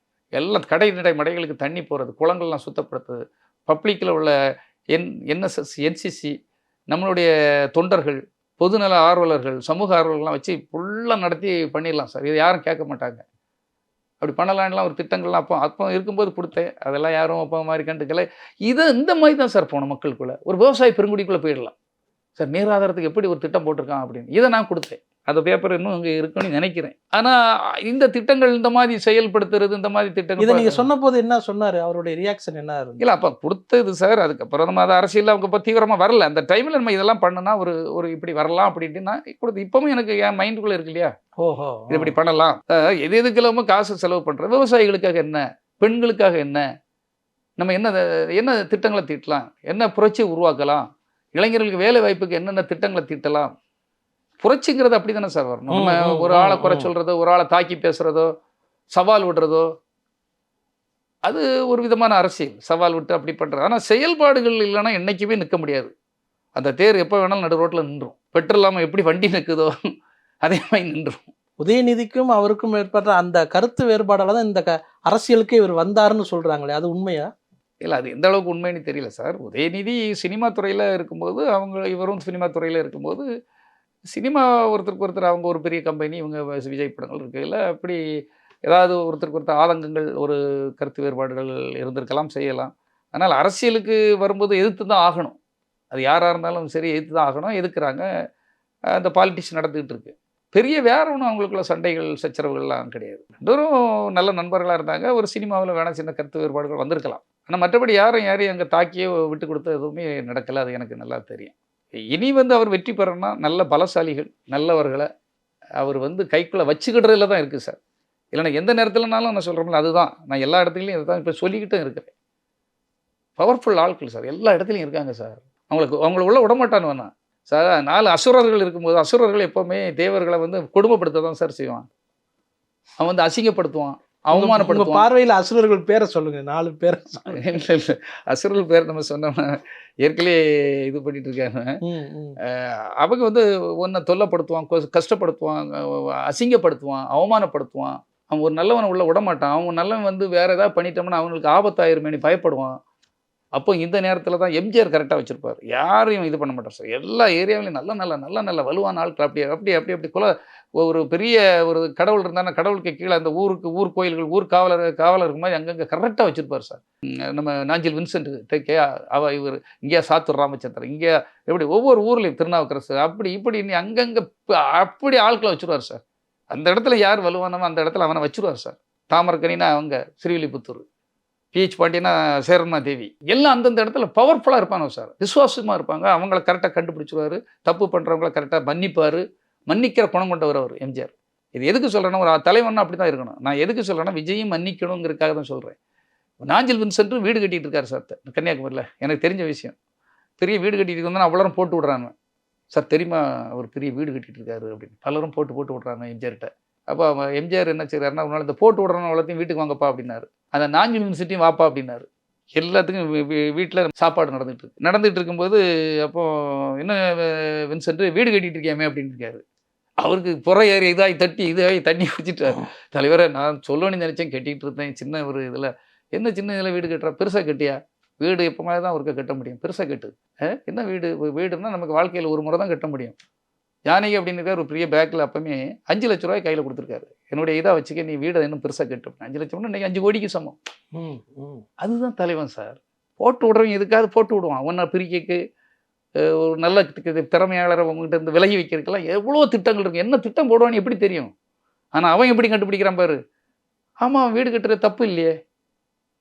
Speaker 2: எல்லாம் கடை மடைகளுக்கு தண்ணி போகிறது, குளங்கள்லாம் சுத்தப்படுத்துறது, பப்ளிக்கில் உள்ள NSS NCC நம்மளுடைய தொண்டர்கள், பொதுநல ஆர்வலர்கள், சமூக ஆர்வலர்கள்லாம் வச்சு ஃபுல்லாக நடத்தி பண்ணிடலாம் சார். இது யாரும் கேட்க மாட்டாங்க. அப்படி பண்ணலான்லாம் ஒரு திட்டங்கள்லாம் அப்போ இருக்கும்போது கொடுத்தேன். அதெல்லாம் யாரும் அப்போ மாதிரி கண்டுக்கல. இந்த மாதிரி தான் சார் போனோம் மக்களுக்குள்ளே. ஒரு விவசாய பெருங்குடிக்குள்ளே போயிடலாம் சார். நீர் ஆதாரத்துக்கு எப்படி ஒரு திட்டம் போட்டிருக்கான் அப்படின்னு இதை நான் கொடுத்தேன். அந்த பேப்பர் இன்னும் அங்கே இருக்குன்னு நினைக்கிறேன். ஆனால் இந்த திட்டங்கள் இந்த மாதிரி செயல்படுத்துறது, இந்த மாதிரி திட்டங்கள்
Speaker 3: இதை நீங்கள் சொன்ன போது என்ன சொன்னார், அவருடைய ரியாக்ஷன் என்ன இருந்தது?
Speaker 2: இல்லை, அப்போ கொடுத்தது சார். அதுக்கப்புறம் நம்ம அதை அரசியல் அவங்க இப்போ தீவிரமாக வரல. அந்த டைமில் நம்ம இதெல்லாம் பண்ணுனா ஒரு இப்படி வரலாம் அப்படின்ட்டு நான் கொடுத்து இப்போவும் எனக்கு என் மைண்டுக்குள்ளே இருக்கு இல்லையா.
Speaker 3: ஓஹோ,
Speaker 2: இது இப்படி பண்ணலாம். எதுக்கு இல்லாமல் காசு செலவு பண்ணுறது, விவசாயிகளுக்காக என்ன, பெண்களுக்காக என்ன, நம்ம என்ன திட்டங்களை தீட்டலாம், என்ன புரட்சி உருவாக்கலாம், இளைஞர்களுக்கு வேலை வாய்ப்புக்கு என்னென்ன திட்டங்களை தீட்டலாம். புரட்சிங்கிறது அப்படி தானே சார் வரணும். நம்ம ஒரு ஆளை குறை சொல்கிறதோ, ஒரு ஆளை தாக்கி பேசுகிறதோ, சவால் விடுறதோ, அது ஒரு விதமான அரசியல். சவால் விட்டு அப்படி பண்ணுறது. ஆனால் செயல்பாடுகள் இல்லைன்னா என்றைக்குமே நிற்க முடியாது. அந்த தேர் எப்போ வேணாலும் நடு ரோட்டில் நின்றும். பெட்ரோல் இல்லாமல் எப்படி வண்டி நிற்குதோ அதே மாதிரி நின்றும்.
Speaker 3: உதயநிதிக்கும் அவருக்கும் ஏற்பட்ட அந்த கருத்து வேறுபாடால தான் இந்த அரசியலுக்கு இவர் வந்தாருன்னு சொல்கிறாங்களே, அது உண்மையா?
Speaker 2: இல்லை, அது எந்த அளவுக்கு உண்மைன்னு தெரியல சார். உதயநிதி சினிமா துறையில் இருக்கும்போது, இவரும் சினிமா துறையில் இருக்கும்போது, சினிமா ஒருத்தருக்கு ஒருத்தர் அவங்க ஒரு பெரிய கம்பெனி, இவங்க விஜய் படங்கள் இருக்கையில் அப்படி ஏதாவது ஒருத்தருக்கு ஒருத்தர் ஆதங்கங்கள், ஒரு கருத்து வேறுபாடுகள் இருந்திருக்கலாம், செய்யலாம். ஆனால் அரசியலுக்கு வரும்போது எதிர்த்து தான் ஆகணும். அது யாராக இருந்தாலும் சரி, எதிர்த்து தான் ஆகணும். எதுக்குறாங்க, அந்த பாலிட்டிக்ஸ் நடந்துகிட்டு இருக்கு. பெரிய வேற ஒன்றும் அவங்களுக்குள்ள சண்டைகள் சச்சரவுகள்லாம் கிடையாது. ரெண்டும் நல்ல நண்பர்களாக இருந்தாங்க. ஒரு சினிமாவில் வேணால் சின்ன கருத்து வேறுபாடுகள் வந்திருக்கலாம். ஆனால் மற்றபடி யாரையும் அங்கே தாக்கியோ விட்டு கொடுத்த எதுவுமே நடக்கலை. அது எனக்கு நல்லா தெரியும். இனி அவர் வெற்றி பெறணும்னா நல்ல பலசாலிகள், நல்லவர்களை அவர் வந்து கைக்குள்ளே வச்சுக்கிடுறதுல தான் இருக்குது சார். இல்லைன்னா எந்த நேரத்துலனாலும் நான் சொல்கிறோம்ல, அதுதான் நான் எல்லா இடத்துலையும் இதை தான் இப்போ சொல்லிக்கிட்டும் இருக்கிறேன். பவர்ஃபுல் ஆட்கள் சார், எல்லா இடத்துலையும் இருக்காங்க சார். அவங்கள உள்ள விடமாட்டான்னு வேணாம் சார். 4 அசுரர்கள் இருக்கும்போது, அசுரர்கள் எப்போவுமே தேவர்களை வந்து கொடுமைப்படுத்த தான் சார் செய்வான். அவன் வந்து அசிங்கப்படுத்துவான், அவமானப்படுத்துவான்.
Speaker 3: பார்வையில் அசுரர்கள் பேரை சொல்லுங்க, 4 பேரை.
Speaker 2: இல்லை அசுரர்கள் பேர் நம்ம சொன்னோம்னா ஏற்கனவே இது பண்ணிட்டு இருக்காங்க. அவங்க வந்து ஒன்றை தொல்லைப்படுத்துவான், கஷ்டப்படுத்துவான், அசிங்கப்படுத்துவான், அவமானப்படுத்துவான். அவன் ஒரு நல்லவனை உள்ள விடமாட்டான். அவன் நல்லவன் வந்து வேற ஏதாவது பண்ணிட்டோம்னா அவங்களுக்கு ஆபத்தாயிருமேனு பயப்படுவான். அப்போ இந்த நேரத்தில் தான் எம்ஜிஆர் கரெக்டாக வச்சுருப்பார். யாரையும் இது பண்ண மாட்டார் சார். எல்லா ஏரியாவிலையும் நல்ல வலுவான ஆட்கள் அப்படி ஒரு பெரிய ஒரு கடவுள் இருந்தால் கடவுளுக்கு கீழே அந்த ஊர் கோயில்கள், ஊர் காவலருக்கு மாதிரி அங்கங்கே கரெக்டாக வச்சுருப்பார் சார். நம்ம நாஞ்சில் வின்சென்ட் தேக்கே, இவர் இங்கே சாத்தூர் ராமச்சந்திரன், இங்கே எப்படி ஒவ்வொரு ஊர்லேயும் திருநாவுக்கரசு, அப்படி இப்படி அங்கங்கே அப்படி ஆட்களை வச்சுருவார் சார். அந்த இடத்துல யார் வலுவானவோ அந்த இடத்துல அவனை வச்சுருவார் சார். தாமரக்கணினா அவங்க ஸ்ரீவில்லிபுத்தூர், பிஹெச் பாண்டியனா சேரன்மா தேவி, எல்லாம் அந்தந்த இடத்துல பவர்ஃபுல்லாக இருப்பாங்க சார். விசுவாசமாக இருப்பாங்க. அவங்கள கரெக்டாக கண்டுபிடிச்சிருவார். தப்பு பண்ணுறவங்கள கரெக்டாக மன்னிப்பார். மன்னிக்கிற குணம் கொண்டவர் அவர் எம்ஜிஆர். இது எதுக்கு சொல்கிறேன்னா, ஒரு தலைவன்னா அப்படி தான் இருக்கணும். நான் எதுக்கு சொல்கிறேன்னா, விஜயும் மன்னிக்கணுங்கிறதுக்காக தான் சொல்கிறேன். நாஞ்சில் வின்சென்ட்டும் வீடு கட்டிகிட்டு இருக்காரு சார் கன்னியாகுமரியில். எனக்கு தெரிஞ்ச விஷயம். பெரிய வீடு கட்டிட்டு இருந்தால் அவ்வளோரும் போட்டு விட்றாங்க சார். தெரியுமா அவர் பெரிய வீடு கட்டிகிட்டு இருக்காரு அப்படின்னு பலரும் போட்டு விட்றாங்க எம்ஜிஆர்கிட்ட. அப்போ எம்ஜிஆர் என்ன செய்கிறாருன்னா, ஒரு நாள் இந்த போட்டு விட்றவங்க அவ்வளோத்தையும் வீட்டுக்கு வாங்கப்பா அப்படின்னாரு. அந்த நாஞ்சில் வின்சென்ட்டையும் வாப்பா அப்படின்னாரு. எல்லாத்துக்கும் வீட்டில் சாப்பாடு நடந்துகிட்டு இருக்கும்போது, அப்போது என்ன வின்சென்ட் வீடு கட்டிகிட்டு இருக்கியாமே அப்படின்னு இருக்காரு. அவருக்கு புற ஏறி இதாகி தண்ணி குடிச்சிட்டாரு. தலைவரை நான் சொல்லணும்னு நினச்சேன், கட்டிகிட்டு இருந்தேன் சின்ன ஒரு இதில். என்ன சின்ன இதில் வீடு கட்டுறா? பெருசாக கட்டியா? வீடு எப்போ மாதிரி தான் ஒருக்க கட்ட முடியும், பெருசாக கட்டு. என்ன வீடுன்னா நமக்கு வாழ்க்கையில் ஒரு முறை தான் கட்ட முடியும். ஜானகி அப்படின்னு இருக்கார். ஒரு பெரிய பேக்கில் அப்போமே 5 லட்ச ரூபாய் கையில் கொடுத்துருக்காரு. என்னுடைய இதாக வச்சுக்க, நீ வீடை இன்னும் பெருசாக கட்டு. 5 லட்சம்னா இன்றைக்கி 5 கோடிக்கு சமம். அதுதான் தலைவன் சார். போட்டு விடுறவங்க எதுக்காவது போட்டு விடுவான். ஒன்றா பிரிக்கைக்கு ஒரு நல்ல திறமையாளரை அவங்ககிட்ட இருந்து விலகி வைக்கிறதுக்கெல்லாம் எவ்வளோ திட்டங்கள் இருக்குது. என்ன திட்டம் போடுவான்னு எப்படி தெரியும்? ஆனால் அவன் எப்படி கண்டுபிடிக்கிறான் பாரு. ஆமாம், வீடு கட்டுறது தப்பு இல்லையே,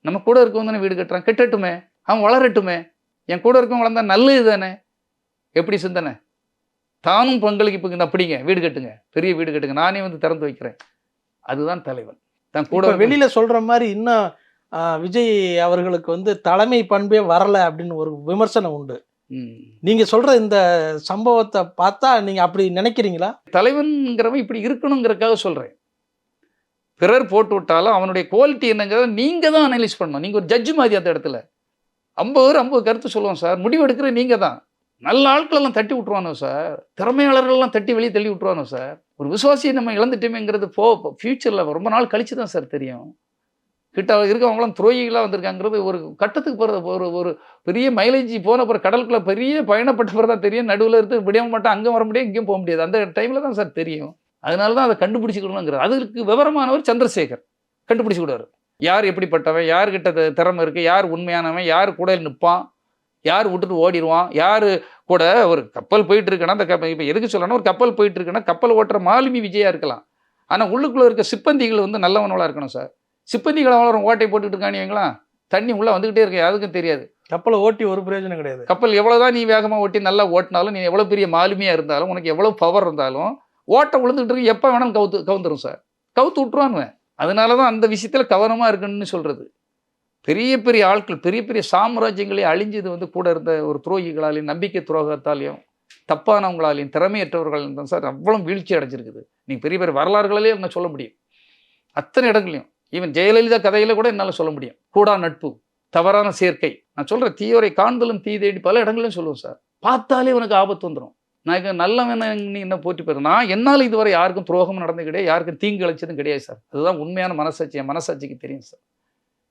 Speaker 2: நம்ம கூட இருக்கவங்க தானே வீடு கட்டுறான், கட்டட்டுமே, அவன் வளரட்டுமே, என் கூட இருக்கவங்க வளர்ந்தா நல்லது தானே. எப்படி சிந்தனை? தானும் பங்களிப்பு இப்போ அப்படிங்க, வீடு கட்டுங்க, பெரிய வீடு கட்டுங்க, நானே வந்து திறந்து வைக்கிறேன். அதுதான் தலைவன். தான் கூட
Speaker 3: வெளியில் சொல்கிற மாதிரி இன்னும் விஜய் அவர்களுக்கு வந்து தலைமை பண்பே வரலை அப்படின்னு ஒரு விமர்சனம் உண்டு. நீங்க சொல்ற இந்த சம்பவத்தை பார்த்தா நீங்க அப்படி நினைக்கிறீங்களா?
Speaker 2: தலைவன்கிறவன் இப்படி இருக்கணுங்கிறதுக்காக சொல்றேன். பிறர் போட்டு விட்டாலும் அவனுடைய குவாலிட்டி என்னங்கிறத நீங்க தான் அனலைஸ் பண்ணணும். நீங்க ஒரு ஜட்ஜு மாதிரி அந்த இடத்துல 50 கருத்து சொல்லுவோம் சார். முடிவு எடுக்கிற நீங்க தான். நல்ல ஆட்களெல்லாம் தட்டி விட்டுருவானோ சார், திறமையாளர்கள்லாம் தட்டி வெளியே தள்ளி விட்டுருவானோ சார். ஒரு விசுவாசியை நம்ம இழந்துட்டோமேங்கிறது ஃபியூச்சரில் ரொம்ப நாள் கழிச்சு தான் சார் தெரியும். கிட்ட இருக்கவங்களாம் துரோகிகளாக வந்திருக்காங்கிறது ஒரு கட்டத்துக்கு போகிறது. ஒரு பெரிய மைலேஜ் போன பிறகு கடலுக்குள்ள பெரிய பயணப்பட்ட பிறகு தான் தெரியும். நடுவில் இருந்து விட மாட்டேன், அங்கே வர முடியாது, இங்கேயும் போக முடியாது. அந்த டைமில் தான் சார் தெரியும். அதனால தான் அதை கண்டுபிடிச்சிக்கணுங்கிறது. அதுக்கு விவரமானவர் சந்திரசேகர் கண்டுபிடிச்சி விடுவார். யார் எப்படிப்பட்டவன், யார்கிட்ட திறமை இருக்குது, யார் உண்மையானவன், யார் கூட நிற்பான், யார் விட்டுட்டு ஓடிடுவான், யார் கூட. ஒரு கப்பல் போயிட்டு இருக்குன்னா அந்த இப்போ எதுக்கு சொல்லணும், ஒரு கப்பல் போயிட்டு இருக்குன்னா கப்பல் ஓட்டுற மாலுமி விஜயா இருக்கலாம். ஆனால் உள்ளுக்குள்ளே இருக்க சிப்பந்திகள் வந்து நல்லவனவளாக இருக்கணும் சார். சிப்பந்திகளை அவ்வளோ ஓட்டை போட்டுக்கிட்டு இருக்கானு வைங்களா, தண்ணி உள்ளே வந்துக்கிட்டே இருக்கு, யாருக்கும் தெரியாது.
Speaker 3: கப்பலை ஓட்டி ஒரு பிரயோஜனம் கிடையாது.
Speaker 2: கப்பல் எவ்வளோதான் நீ வேகமாக ஓட்டி நல்லா ஓட்டினாலும், நீ எவ்வளோ பெரிய மாலுமியாக இருந்தாலும், உனக்கு எவ்வளோ பவர் இருந்தாலும் ஓட்டை விழுந்துக்கிட்டு இருக்கு, எப்போ வேணாலும் கவுந்துரும் சார். கவுத்து விட்டுருவானுவேன். அதனால தான் அந்த விஷயத்தில் கவனமாக இருக்குன்னு சொல்கிறது. பெரிய பெரிய ஆட்கள், பெரிய பெரிய சாம்ராஜ்யங்களே அழிஞ்சது வந்து கூட இருந்த ஒரு துரோகிகளாலையும், நம்பிக்கை துரோகத்தாலையும், தப்பானவங்களாலையும், திறமையற்றவர்களாலையும் தான் சார் அவ்வளோ வீழ்ச்சி அடைஞ்சிருக்குது. நீங்கள் பெரிய பெரிய வரலாறுகளிலே என்ன சொல்ல முடியும். அத்தனை இடங்களையும், ஈவன் ஜெயலலிதா கதையில் கூட என்னால் சொல்ல முடியும். கூடா நட்பு, தவறான சேர்க்கை, நான் சொல்கிறேன், தீயோரை காண்தலும் தீதேடி பல இடங்களையும் சொல்லுவேன் சார். பார்த்தாலே உனக்கு ஆபத்து வந்துடும். நான் நல்லவன் நீ என்ன போட்டி போயிடும். நான் என்னால் இதுவரை யாருக்கும் துரோகம் நடந்து கிடையாது, யாருக்கும் தீங்கு அழைச்சதும் கிடையாது சார். அதுதான் உண்மையான மனசாட்சி. என் மனசாட்சிக்கு தெரியும் சார்.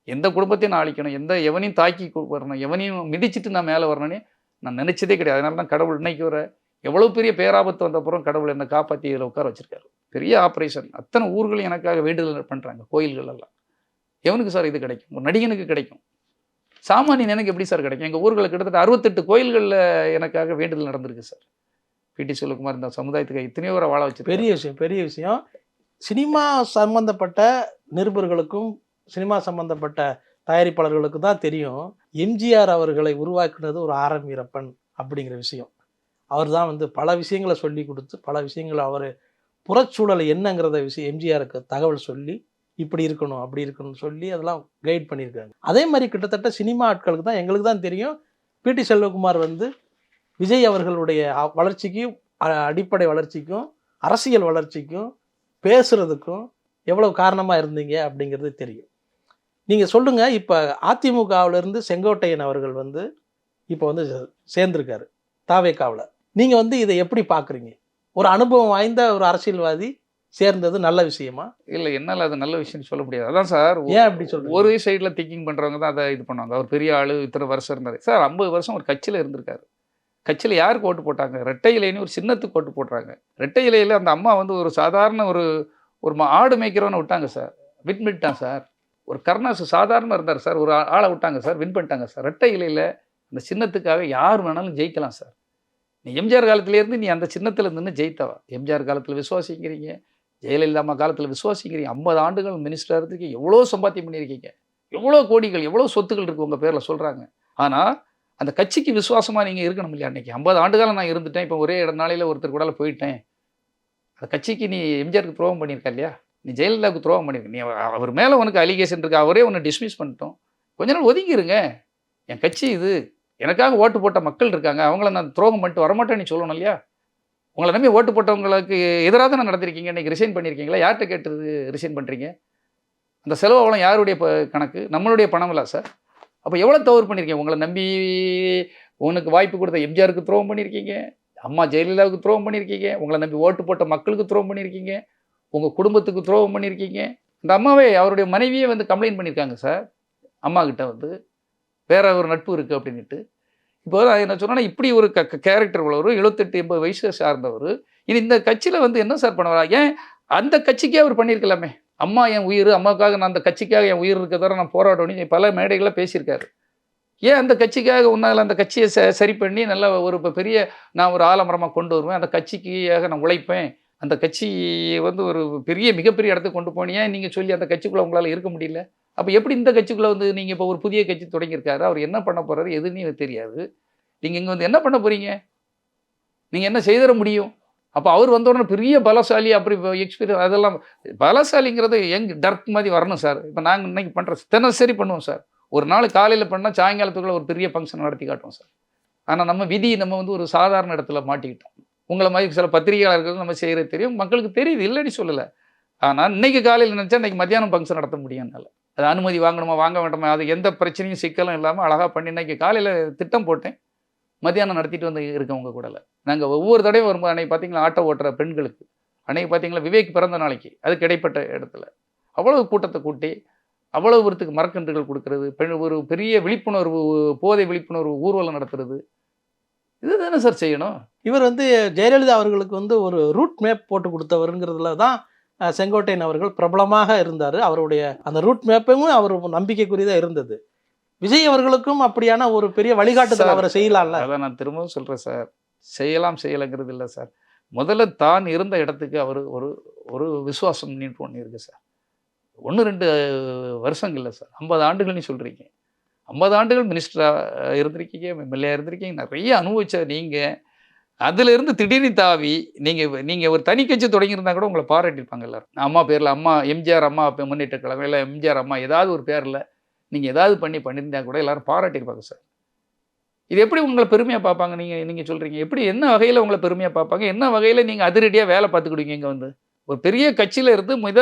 Speaker 2: எந்த குடும்பத்தையும் நான் அழிக்கணும், எவனையும் தாக்கி வரணும், எவனையும் மிதிச்சுட்டு நான் மேலே வரணும்னே நான் நினச்சதே கிடையாது. அதனால தான் கடவுள் இன்னைக்கு வர எவ்வளோ பெரிய பேராபத்து வந்தப்புறம் கடவுள் என்னை காப்பாற்றி இதில் உட்கார வச்சிருக்காரு. பெரிய ஆப்ரேஷன், அத்தனை ஊர்களும் எனக்காக வேண்டுதல் பண்ணுறாங்க, கோயில்கள் எல்லாம். எவனுக்கு சார் இது கிடைக்கும்? ஒரு நடிகனுக்கு கிடைக்கும். சாமானியன் எனக்கு எப்படி சார் கிடைக்கும்? எங்கள் ஊர்களில் கிட்டத்தட்ட 68 கோயில்களில் எனக்காக வேண்டுதல் நடந்திருக்கு சார். பிடி சிவகுமார் இந்த சமுதாயத்துக்கு இத்தனையோ ஒரு வாழ வச்சு.
Speaker 3: பெரிய விஷயம், பெரிய விஷயம். சினிமா சம்பந்தப்பட்ட நிருபர்களுக்கும் சினிமா சம்பந்தப்பட்ட தயாரிப்பாளர்களுக்கு தான் தெரியும் எம்ஜிஆர் அவர்களை உருவாக்குனது ஒரு ஆர் எம் வீரப்பன் அப்படிங்கிற விஷயம். அவர் தான் வந்து பல விஷயங்களை சொல்லி கொடுத்து, பல விஷயங்களை அவர் புறச்சூழல் என்னங்கிறத விஷயம் எம்ஜிஆருக்கு தகவல் சொல்லி இப்படி இருக்கணும் அப்படி இருக்கணும்னு சொல்லி அதெல்லாம் கைட் பண்ணியிருக்காங்க. அதே மாதிரி கிட்டத்தட்ட சினிமா ஆட்களுக்கு தான் எங்களுக்கு தான் தெரியும் பிடி செல்வகுமார் வந்து விஜய் அவர்களுடைய வளர்ச்சிக்கும் அடிப்படை வளர்ச்சிக்கும் அரசியல் வளர்ச்சிக்கும் பேசுறதுக்கும் எவ்வளவு காரணமாக இருந்தீங்க அப்படிங்கிறது தெரியும். நீங்கள் சொல்லுங்கள், இப்போ அதிமுகவிலிருந்து செங்கோட்டையன் அவர்கள் வந்து இப்போ வந்து சேர்ந்திருக்காரு தாவேக்காவில். நீங்கள் வந்து இதை எப்படி பார்க்குறீங்க? ஒரு அனுபவம் வாய்ந்த ஒரு அரசியல்வாதி சேர்ந்தது நல்ல விஷயமா?
Speaker 2: இல்லை, என்னால் அது நல்ல விஷயம்னு சொல்ல முடியாது. அதான் சார்,
Speaker 3: ஏன் அப்படி சொல்றீங்க?
Speaker 2: ஒரு சைடில் திங்கிங் பண்ணுறவங்க தான் அதை இது பண்ணுவாங்க. அவர் பெரிய ஆள், இத்தனை வருஷம் இருந்தார் சார். 50 வருஷம் ஒரு கட்சியில் இருந்திருக்காரு. கட்சியில் யாருக்கு ஓட்டு போட்டாங்க? ரெட்டை இலைன்னு ஒரு சின்னத்துக்கு ஓட்டு போட்டுறாங்க. ரெட்டை இலையில் அந்த அம்மா வந்து ஒரு சாதாரண ஒரு ஆடு மேய்க்கிறவனை விட்டாங்க சார், வின் பண்ணிட்டான் சார். ஒரு கருணாசு சாதாரண இருந்தார் சார், ஒரு ஆளை விட்டாங்க சார், வின் பண்ணிட்டாங்க சார். ரெட்டை இலையில் அந்த சின்னத்துக்காக யார் வேணாலும் ஜெயிக்கலாம் சார். நீ எம்ஜிஆர் காலத்திலேருந்து நீ அந்த சின்னத்தில் நின்று ஜெயித்தவா. எம்ஜிஆர் காலத்தில் விசுவாசிக்கிறீங்க, ஜெயலலிதா அம்மா காலத்தில் விசுவாசிக்கிறீங்க. 50 ஆண்டுகள் மினிஸ்டராக இருந்துக்கு எவ்வளோ சம்பாத்தியம் பண்ணியிருக்கீங்க, எவ்வளோ கோடிகள், எவ்வளோ சொத்துக்கள் இருக்குது உங்கள் பேரில் சொல்கிறாங்க. ஆனால் அந்த கட்சிக்கு விசுவாசமாக நீங்கள் இருக்கணும் இல்லையா? அன்றைக்கி 50 ஆண்டுகாலம் நான் இருந்துட்டேன், இப்போ ஒரே நாளையில் ஒருத்தர் கூட போயிட்டேன். அந்த கட்சிக்கு நீ எம்ஜிஆருக்கு துரோகம் பண்ணியிருக்கா இல்லையா? நீ ஜெயலலிதாவுக்கு துரோகம் பண்ணியிருக்க. நீ அவர் மேலே உனக்கு அலிகேஷன் இருக்குது, அவரே உன்னை டிஸ்மிஸ் பண்ணிட்டோம். கொஞ்ச நாள் ஒதுங்கிருங்க. என் கட்சி இது, எனக்காக ஓட்டு போட்ட மக்கள் இருக்காங்க, அவங்கள நான் துரோகம் பண்ணிட்டு வரமாட்டேன்னு நீ சொல்லணும் இல்லையா? உங்களை நம்பி ஓட்டு போட்டவங்களுக்கு எதிராக தான் நடந்திருக்கீங்க. இன்றைக்கி ரிசைன் பண்ணியிருக்கீங்களா? யார்கிட்ட கேட்டு ரிசைன் பண்ணுறீங்க? அந்த செலவு அவ்வளோ யாருடைய கணக்கு? நம்மளுடைய பணம் இல்லை சார். அப்போ எவ்வளோ தவறு பண்ணியிருக்கீங்க? உங்களை நம்பி உனக்கு வாய்ப்பு கொடுத்த எம்ஜிஆருக்கு துரோகம் பண்ணியிருக்கீங்க, அம்மா ஜெயலலிதாவுக்கு துரோகம் பண்ணியிருக்கீங்க, உங்களை நம்பி ஓட்டு போட்ட மக்களுக்கு துரோகம் பண்ணியிருக்கீங்க, உங்கள் குடும்பத்துக்கு துரோகம் பண்ணியிருக்கீங்க. இந்த அம்மாவே அவருடைய மனைவியே வந்து கம்ப்ளைண்ட் பண்ணியிருக்காங்க சார், அம்மா கிட்ட வந்து வேற ஒரு நட்பு இருக்குது அப்படின்ட்டு. இப்போ என்ன சொன்னால், இப்படி ஒரு கேரக்டர் உள்ளவர், 78-80 வயசை சார்ந்தவர், இனி இந்த கட்சியில் வந்து என்ன சார் பண்ணுவாரா? ஏன் அந்த கட்சிக்கே அவர் பண்ணியிருக்கலாமே. அம்மா என் உயிர், அம்மாவுக்காக நான் அந்த கட்சிக்காக என் உயிர் இருக்கிறத நான் போராடணும் பல மேடைகளில் பேசியிருக்காரு. ஏன் அந்த கட்சிக்காக உன்னால் அந்த கட்சியை சரி பண்ணி நல்ல ஒரு பெரிய நான் ஒரு ஆலமரமாக கொண்டு வருவேன், அந்த கட்சிக்காக நான் உழைப்பேன், அந்த கட்சி வந்து ஒரு மிகப்பெரிய இடத்துக்கு கொண்டு போனியா நீங்கள் சொல்லி அந்த கட்சிக்குள்ளே உங்களால் இருக்க முடியல. அப்போ எப்படி இந்த கட்சிக்குள்ளே வந்து நீங்கள் இப்போ ஒரு புதிய கட்சி தொடங்கியிருக்காரு, அவர் என்ன பண்ண போகிறாரு எதுன்னு தெரியாது. நீங்கள் இங்கே வந்து என்ன பண்ண போகிறீங்க? நீங்கள் என்ன செய்திட முடியும்? அப்போ அவர் வந்தோடனே பெரிய பலசாலி அப்படி எக்ஸ்பீரியன்ஸ் அதெல்லாம் பலசாலிங்கிறது டர்க் மாதிரி வரணும் சார். இப்போ நாங்கள் இன்னைக்கு பண்ணுற தினசரி பண்ணுவோம் சார். ஒரு நாள் காலையில் பண்ணால் சாயங்காலத்துக்குள்ளே ஒரு பெரிய ஃபங்க்ஷன் நடத்தி காட்டுவோம் சார். ஆனால் நம்ம விதி நம்ம வந்து ஒரு சாதாரண இடத்துல மாட்டிக்கிட்டோம். உங்களை மாதிரி சில பத்திரிகையாளர்கள் நம்ம செய்கிறது தெரியும், மக்களுக்கு தெரியுது, இல்லைன்னு சொல்லலை. ஆனால் இன்றைக்கி காலையில் நினச்சா இன்றைக்கி மத்தியானம் ஃபங்க்ஷன் நடத்த முடியும்னால அது அனுமதி வாங்கணுமா வாங்க வேண்டாமா, அது எந்த பிரச்சனையும் சிக்கலும் இல்லாமல் அழகாக பண்ணி இன்றைக்கி காலையில் திட்டம் போட்டேன், மத்தியானம் நடத்திட்டு வந்து இருக்கவங்க கூடல. நாங்கள் ஒவ்வொரு தடவையும் வரும்போது அன்றைக்கி பார்த்தீங்களா ஆட்டோ ஓட்டுற பெண்களுக்கு, அன்றைக்கி பார்த்தீங்களா விவேக் பிறந்த நாளைக்கு அதுக்கு இடைப்பட்ட இடத்துல அவ்வளவு கூட்டத்தை கூட்டி அவ்வளவு பேருக்கு மரக்கன்றுகள் கொடுக்கறது, ஒரு பெரிய விழிப்புணர்வு போதை விழிப்புணர்வு ஊர்வலம் நடத்துறது, இது தானே சார் செய்யணும்.
Speaker 3: இவர் வந்து ஜெயலலிதா அவர்களுக்கு வந்து ஒரு ரூட் மேப் போட்டு கொடுத்தவருங்கிறதுல தான் செங்கோட்டையன் அவர்கள் பிரபலமாக இருந்தார். அவருடைய அந்த ரூட் மேப்பையும் அவர் நம்பிக்கைக்குரியதாக இருந்தது. விஜய் அவர்களுக்கும் அப்படியான ஒரு பெரிய வழிகாட்டுதல் அவரை செய்யலாம்ல.
Speaker 2: அதான் நான் திரும்பவும் சொல்கிறேன் சார், செய்யலைங்கிறது இல்லை சார். முதல்ல தான் இருந்த இடத்துக்கு அவர் ஒரு விசுவாசம் நீட்டு ஒன்று இருக்குது சார். 1-2 வருஷங்கள் இல்லை சார், 50 ஆண்டுகள்னு சொல்கிறீங்க. 50 ஆண்டுகள் மினிஸ்டராக இருந்திருக்கீங்க, எம்எல்ஏ இருந்திருக்கீங்க, நிறைய அனுபவிச்ச நீங்கள் அதிலிருந்து திடீர்னு தாவி நீங்கள் ஒரு தனி கட்சி தொடங்கியிருந்தா கூட உங்களை பாராட்டியிருப்பாங்க எல்லாரும். அம்மா பேரில் அம்மா எம்ஜிஆர் அம்மா முன்னேற்ற கழகம் இல்லை எம்ஜிஆர் அம்மா ஏதாவது ஒரு பேரில் நீங்கள் ஏதாவது பண்ணியிருந்தா கூட எல்லாரும் பாராட்டியிருப்பாங்க சார். இது எப்படி உங்களை பெருமையாக பார்ப்பாங்க? நீங்கள் சொல்கிறீங்க எப்படி, என்ன வகையில் உங்களை பெருமையாக பார்ப்பாங்க? என்ன வகையில் நீங்கள் அதிரடியாக வேலை பார்த்துக்கிடுவீங்க? இங்கே வந்து ஒரு பெரிய கட்சியில் இருந்து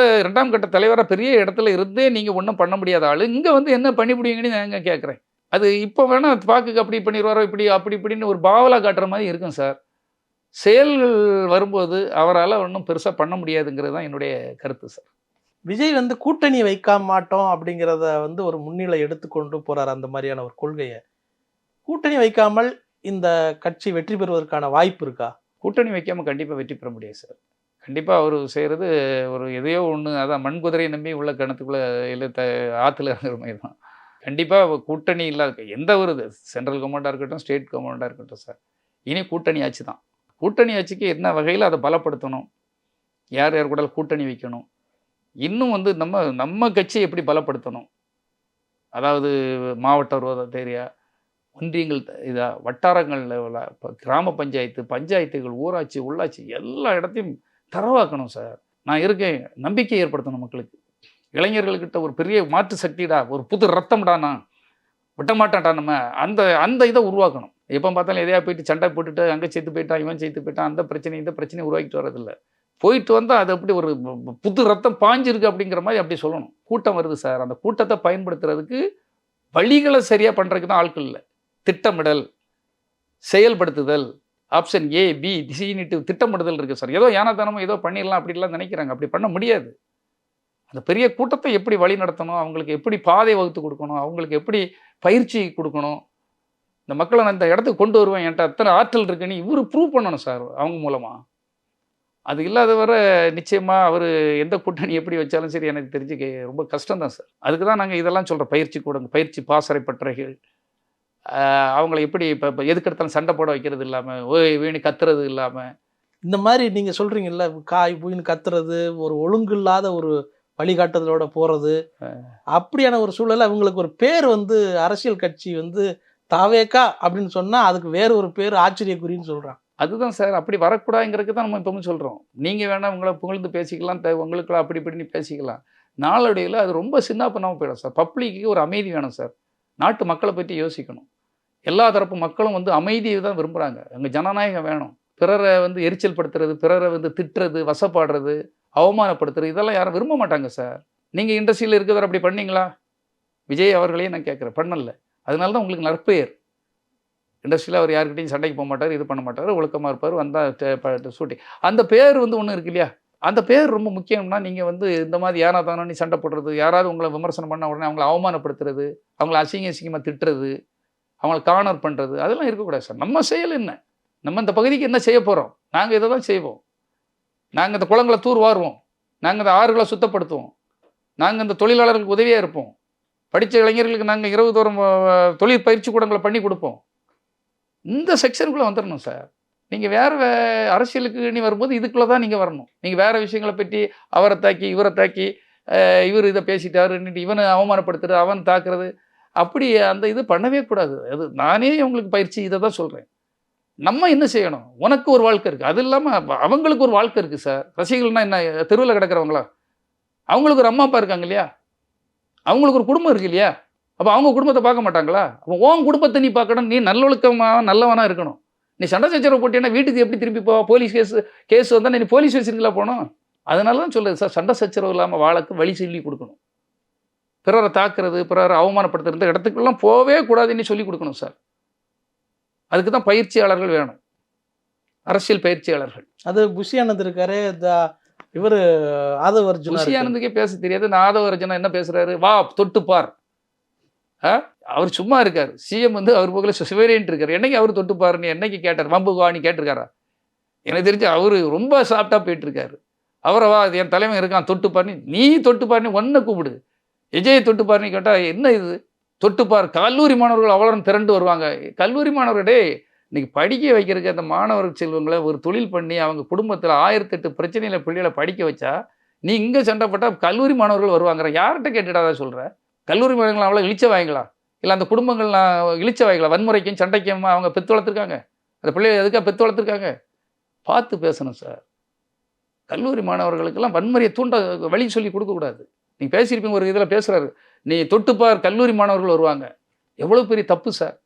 Speaker 2: 2ஆம் கட்ட தலைவராக பெரிய இடத்துல இருந்தே நீங்கள் ஒன்றும் பண்ண முடியாத ஆள் இங்கே வந்து என்ன பண்ணி முடியுங்கன்னு நான் கேட்குறேன். அது இப்போ வேணால் பார்க்க அப்படி பண்ணிடுவாரோ இப்படின்னு ஒரு பாவலாக காட்டுற மாதிரி இருக்கும் சார். செயல்கள் வரும்போது அவரால் ஒன்றும் பெருசாக பண்ண முடியாதுங்கிறது தான் என்னுடைய கருத்து சார்.
Speaker 3: விஜய் வந்து கூட்டணி வைக்க மாட்டோம் அப்படிங்கிறத வந்து ஒரு முன்னிலை எடுத்துக்கொண்டு போகிறார். அந்த மாதிரியான ஒரு கொள்கையை கூட்டணி வைக்காமல் இந்த கட்சி வெற்றி பெறுவதற்கான வாய்ப்பு இருக்கா?
Speaker 2: கூட்டணி வைக்காமல் கண்டிப்பாக வெற்றி பெற முடியாது சார். கண்டிப்பாக அவர் செய்கிறது ஒரு எதையோ ஒன்று, அதான் மண் குதிரையை நம்பி உள்ள கிணத்துக்குள்ளே இல்லை ஆற்றுல இறங்குற மாதிரி தான். கண்டிப்பாக கூட்டணி இல்லாத எந்த ஒரு சென்ட்ரல் கவர்மெண்ட்டாக இருக்கட்டும் ஸ்டேட் கவர்மெண்ட்டாக இருக்கட்டும் சார், இனி கூட்டணி ஆட்சி தான். கூட்டணி ஆட்சிக்கு என்ன வகையில் அதை பலப்படுத்தணும், யார் யார் கூட கூட்டணி வைக்கணும், இன்னும் வந்து நம்ம கட்சியை எப்படி பலப்படுத்தணும், அதாவது மாவட்ட ரோதேரியா ஒன்றியங்கள் வட்டாரங்கள் லெவலாக இப்போ கிராம பஞ்சாயத்துகள் ஊராட்சி உள்ளாட்சி எல்லா இடத்தையும் தரவாக்கணும் சார். நான் இருக்கேன், நம்பிக்கை ஏற்படுத்தணும் மக்களுக்கு. இளைஞர்கள்கிட்ட ஒரு பெரிய மாற்று சக்திடா, ஒரு புது ரத்தம்டா, நான் விட மாட்டேன்டா, நம்ம அந்த அந்த இதை உருவாக்கணும். எப்போ பார்த்தாலும் எதையா போயிட்டு சண்டை போட்டுட்டு அங்கே சேர்த்து போயிட்டான், இவன் சேர்த்து போயிட்டான், அந்த பிரச்சனை இந்த பிரச்சனையை உருவாக்கிட்டு வரதில்லை. போயிட்டு வந்தால் அது அப்படி ஒரு புது ரத்தம் பாஞ்சிருக்கு அப்படிங்கிற மாதிரி அப்படி சொல்லணும். கூட்டம் வருது சார், அந்த கூட்டத்தை பயன்படுத்துறதுக்கு வழிகளை சரியாக பண்ணுறதுக்கு தான் ஆட்கள் இல்லை. திட்டமிடல், செயல்படுத்துதல், ஆப்ஷன் ஏ பி சின்னுட்டு திட்டமிடுதல் இருக்குது சார். ஏதோ ஏனாதானமோ ஏதோ பண்ணிடலாம் அப்படிலாம் நினைக்கிறாங்க. அப்படி பண்ண முடியாது. அந்த பெரிய கூட்டத்தை எப்படி வழி நடத்தணும், அவங்களுக்கு எப்படி பாதை வகுத்து கொடுக்கணும், அவங்களுக்கு எப்படி பயிற்சி கொடுக்கணும், இந்த மக்களை நான் இந்த இடத்துக்கு கொண்டு வருவேன், என்கிட்ட அத்தனை ஆற்றல் இருக்குன்னு இவர் ப்ரூவ் பண்ணணும் சார் அவங்க மூலமாக. அது இல்லாத வர நிச்சயமாக அவர் எந்த கூட்டணி எப்படி வச்சாலும் சரி எனக்கு தெரிஞ்சு ரொம்ப கஷ்டம் தான் சார். அதுக்கு தான் நாங்கள் இதெல்லாம் சொல்கிறோம். பயிற்சி கூடங்க, பயிற்சி பாசறை பட்டறைகள், அவங்கள எப்படி இப்போ எதுக்கெடுத்தாலும் சண்டை போட வைக்கிறது இல்லாமல், ஓய் வீணு கத்துறது இல்லாமல்.
Speaker 3: இந்த மாதிரி நீங்கள் சொல்கிறீங்கல்ல, காய் புயின்னு கத்துறது, ஒரு ஒழுங்கு இல்லாத ஒரு வழிகாட்டுதலோட போகிறது, அப்படியான ஒரு சூழல். அவங்களுக்கு ஒரு பேர் வந்து அரசியல் கட்சி வந்து தாவேக்கா அப்படின்னு சொன்னால் அதுக்கு வேறு ஒரு பேர் ஆச்சரியக்குறின்னு சொல்கிறான்.
Speaker 2: அதுதான் சார், அப்படி வரக்கூடாதுங்கிறதுக்கு தான் நம்ம இப்பவும் சொல்கிறோம். நீங்கள் வேணால் உங்களை புகழ்ந்து பேசிக்கலாம், உங்களுக்குலாம் அப்படி இப்படின்னு பேசிக்கலாம். நாளடைவில் அது ரொம்ப சின்ன பண்ணாமல் போயிடும் சார். பப்ளிக்கு ஒரு அமைதி வேணும் சார். நாட்டு மக்களை பற்றி யோசிக்கணும். எல்லா தரப்பு மக்களும் வந்து அமைதியை தான் விரும்புகிறாங்க. அங்கே ஜனநாயகம் வேணும். பிறரை வந்து எரிச்சல் படுத்துறது, பிறரை வந்து திட்டுறது, வசப்பாடுறது, அவமானப்படுத்துறது, இதெல்லாம் யாரும் விரும்ப மாட்டாங்க சார். நீங்கள் இண்டஸ்ட்ரியில் இருக்கிறவர் அப்படி பண்ணீங்களா? விஜய் அவர்களையும் நான் கேட்குறேன், பண்ணல. அதனால தான் உங்களுக்கு நற்பெயர். இண்டஸ்ட்ரியில் அவர் யாருக்கிட்டையும் சண்டைக்கு போக மாட்டார், இது பண்ண மாட்டார், ஒழுக்கமாக இருப்பார், வந்தால் ஷூட்டிங். அந்த பேர் வந்து ஒன்று இருக்கு இல்லையா, அந்த பேர் ரொம்ப முக்கியம்னா, நீங்கள் வந்து இந்த மாதிரி யாராவது நீ சண்டை போடுறது, யாராவது உங்களை விமர்சனம் பண்ண உடனே அவங்கள அவமானப்படுத்துறது, அவங்கள அசிங்கமாக திட்டுறது, அவங்கள கார்னர் பண்ணுறது, அதெல்லாம் இருக்கக்கூடாது சார். நம்ம செயல் என்ன, நம்ம இந்த பகுதிக்கு என்ன செய்ய போகிறோம், நாங்கள் இதை தான் செய்வோம். நாங்கள் இந்த குளங்களை தூர் வாருவோம், நாங்கள் இந்த ஆறுகளை சுத்தப்படுத்துவோம், நாங்கள் இந்த தொழிலாளர்களுக்கு உதவியாக இருப்போம், படித்த இளைஞர்களுக்கு நாங்கள் இரவு தோறும் தொழில் பயிற்சி கூடங்களை பண்ணி கொடுப்போம். இந்த செக்ஷனுக்குள்ளே வந்துடணும் சார். நீங்கள் வேறு அரசியலுக்கு நீ வரும்போது இதுக்குள்ளே தான் நீங்கள் வரணும். நீங்கள் வேறு விஷயங்களை பற்றி அவரை தாக்கி இவரை தாக்கி இவர் இதை பேசிட்டாருன்னுட்டு இவனை அவமானப்படுத்துறது, அவன் தாக்குறது, அப்படி அந்த இது பண்ணவே கூடாது. அது நானே உங்களுக்கு பயிற்சி இதை தான் சொல்கிறேன். நம்ம என்ன செய்யணும், உனக்கு ஒரு வாழ்க்கை இருக்குது, அது இல்லாமல் அவங்களுக்கு ஒரு வாழ்க்கை இருக்குது சார். ரசிகர்கள்னால் என்ன தெருவில் கிடக்கிறவங்களா? அவங்களுக்கு ஒரு அம்மா அப்பா இருக்காங்க இல்லையா, அவங்களுக்கு ஒரு குடும்பம் இருக்குது இல்லையா, அப்போ அவங்க குடும்பத்தை பார்க்க மாட்டாங்களா? அப்போ உன் குடும்பத்தை நீ பார்க்கணும், நீ நல்லொழுக்கமாக நல்லவனாக இருக்கணும். நீ சண்டை சச்சரவு போட்டீங்கன்னா வீட்டுக்கு எப்படி திருப்பி போ? போலீஸ் கேஸ் வந்தால் நீ போலீஸ் ஸ்டேஷனுக்குலாம் போகணும். அதனால தான் சொல்லுது சார், சண்டை சச்சரவு இல்லாமல் வாழக்கு வழி சொல்லி கொடுக்கணும். பிறரை தாக்குறது, பிறரை அவமானப்படுத்துறது இடத்துக்கெல்லாம் போவே கூடாதுன்னு சொல்லி கொடுக்கணும் சார். அதுக்கு தான் பயிற்சியாளர்கள் வேணும், அரசியல் பயிற்சியாளர்கள்.
Speaker 3: அது புஷி ஆனந்த் இருக்காரு, இவர் ஆதவ அர்ஜுனா.
Speaker 2: புஷி ஆனந்துக்கே பேச தெரியாது. நான் ஆதவ அர்ஜுனா என்ன பேசுறாரு, வா தொட்டுப்பார். அவர் சும்மா இருக்கார். சிஎம் வந்து அவர் போகல சிவரேன்ட்டு இருக்கார். என்னைக்கு அவர் தொட்டுப்பாருன்னு என்னைக்கு கேட்டார்? வம்புவாணி கேட்டிருக்காரா? எனக்கு தெரிஞ்சு அவர் ரொம்ப சாஃப்டாக போயிட்டு இருக்காரு. அவரை வா என் தலைமை இருக்கான் தொட்டுப்பார்னு, நீ தொட்டுப்பார்னு ஒன்றை கூப்பிடு. விஜயை தொட்டுப்பார்னு கேட்டால் என்ன இது தொட்டுப்பார்? கல்லூரி மாணவர்கள் அவ்வளோ திரண்டு வருவாங்க. கல்லூரி மாணவர்களே இன்னைக்கு படிக்க வைக்கிறதுக்கு அந்த மாணவர்கள் செல்வங்களை ஒரு தொழில் பண்ணி அவங்க குடும்பத்தில் 1008 பிரச்சனையில் பிள்ளைகளை படிக்க வச்சா, நீ இங்கே சண்டைப்பட்டால் கல்லூரி மாணவர்கள் வருவாங்க. யார்கிட்ட கேட்டுடாத சொல்கிற? கல்லூரி மாணவர்கள் அவ்வளோ இழிச்ச வாய்ங்களா? இல்லை அந்த குடும்பங்கள் இழிச்ச வாய்ங்களா? வன்முறைக்கும் சண்டைக்கும் அவங்க பெற்று வளர்த்துருக்காங்க. அந்த பிள்ளைகள் எதுக்காக பெற்று வளர்த்துருக்காங்க? பார்த்து பேசணும் சார். கல்லூரி மாணவர்களுக்கெல்லாம் வன்முறையை தூண்ட வழி சொல்லி கொடுக்கக்கூடாது. நீங்கள் பேசியிருப்பீங்க, ஒரு இதில் பேசுகிறாரு, நீ தொட்டுப்பார் கல்லூரி மாணவர்கள் வருவாங்க. எவ்வளோ பெரிய தப்பு சார்.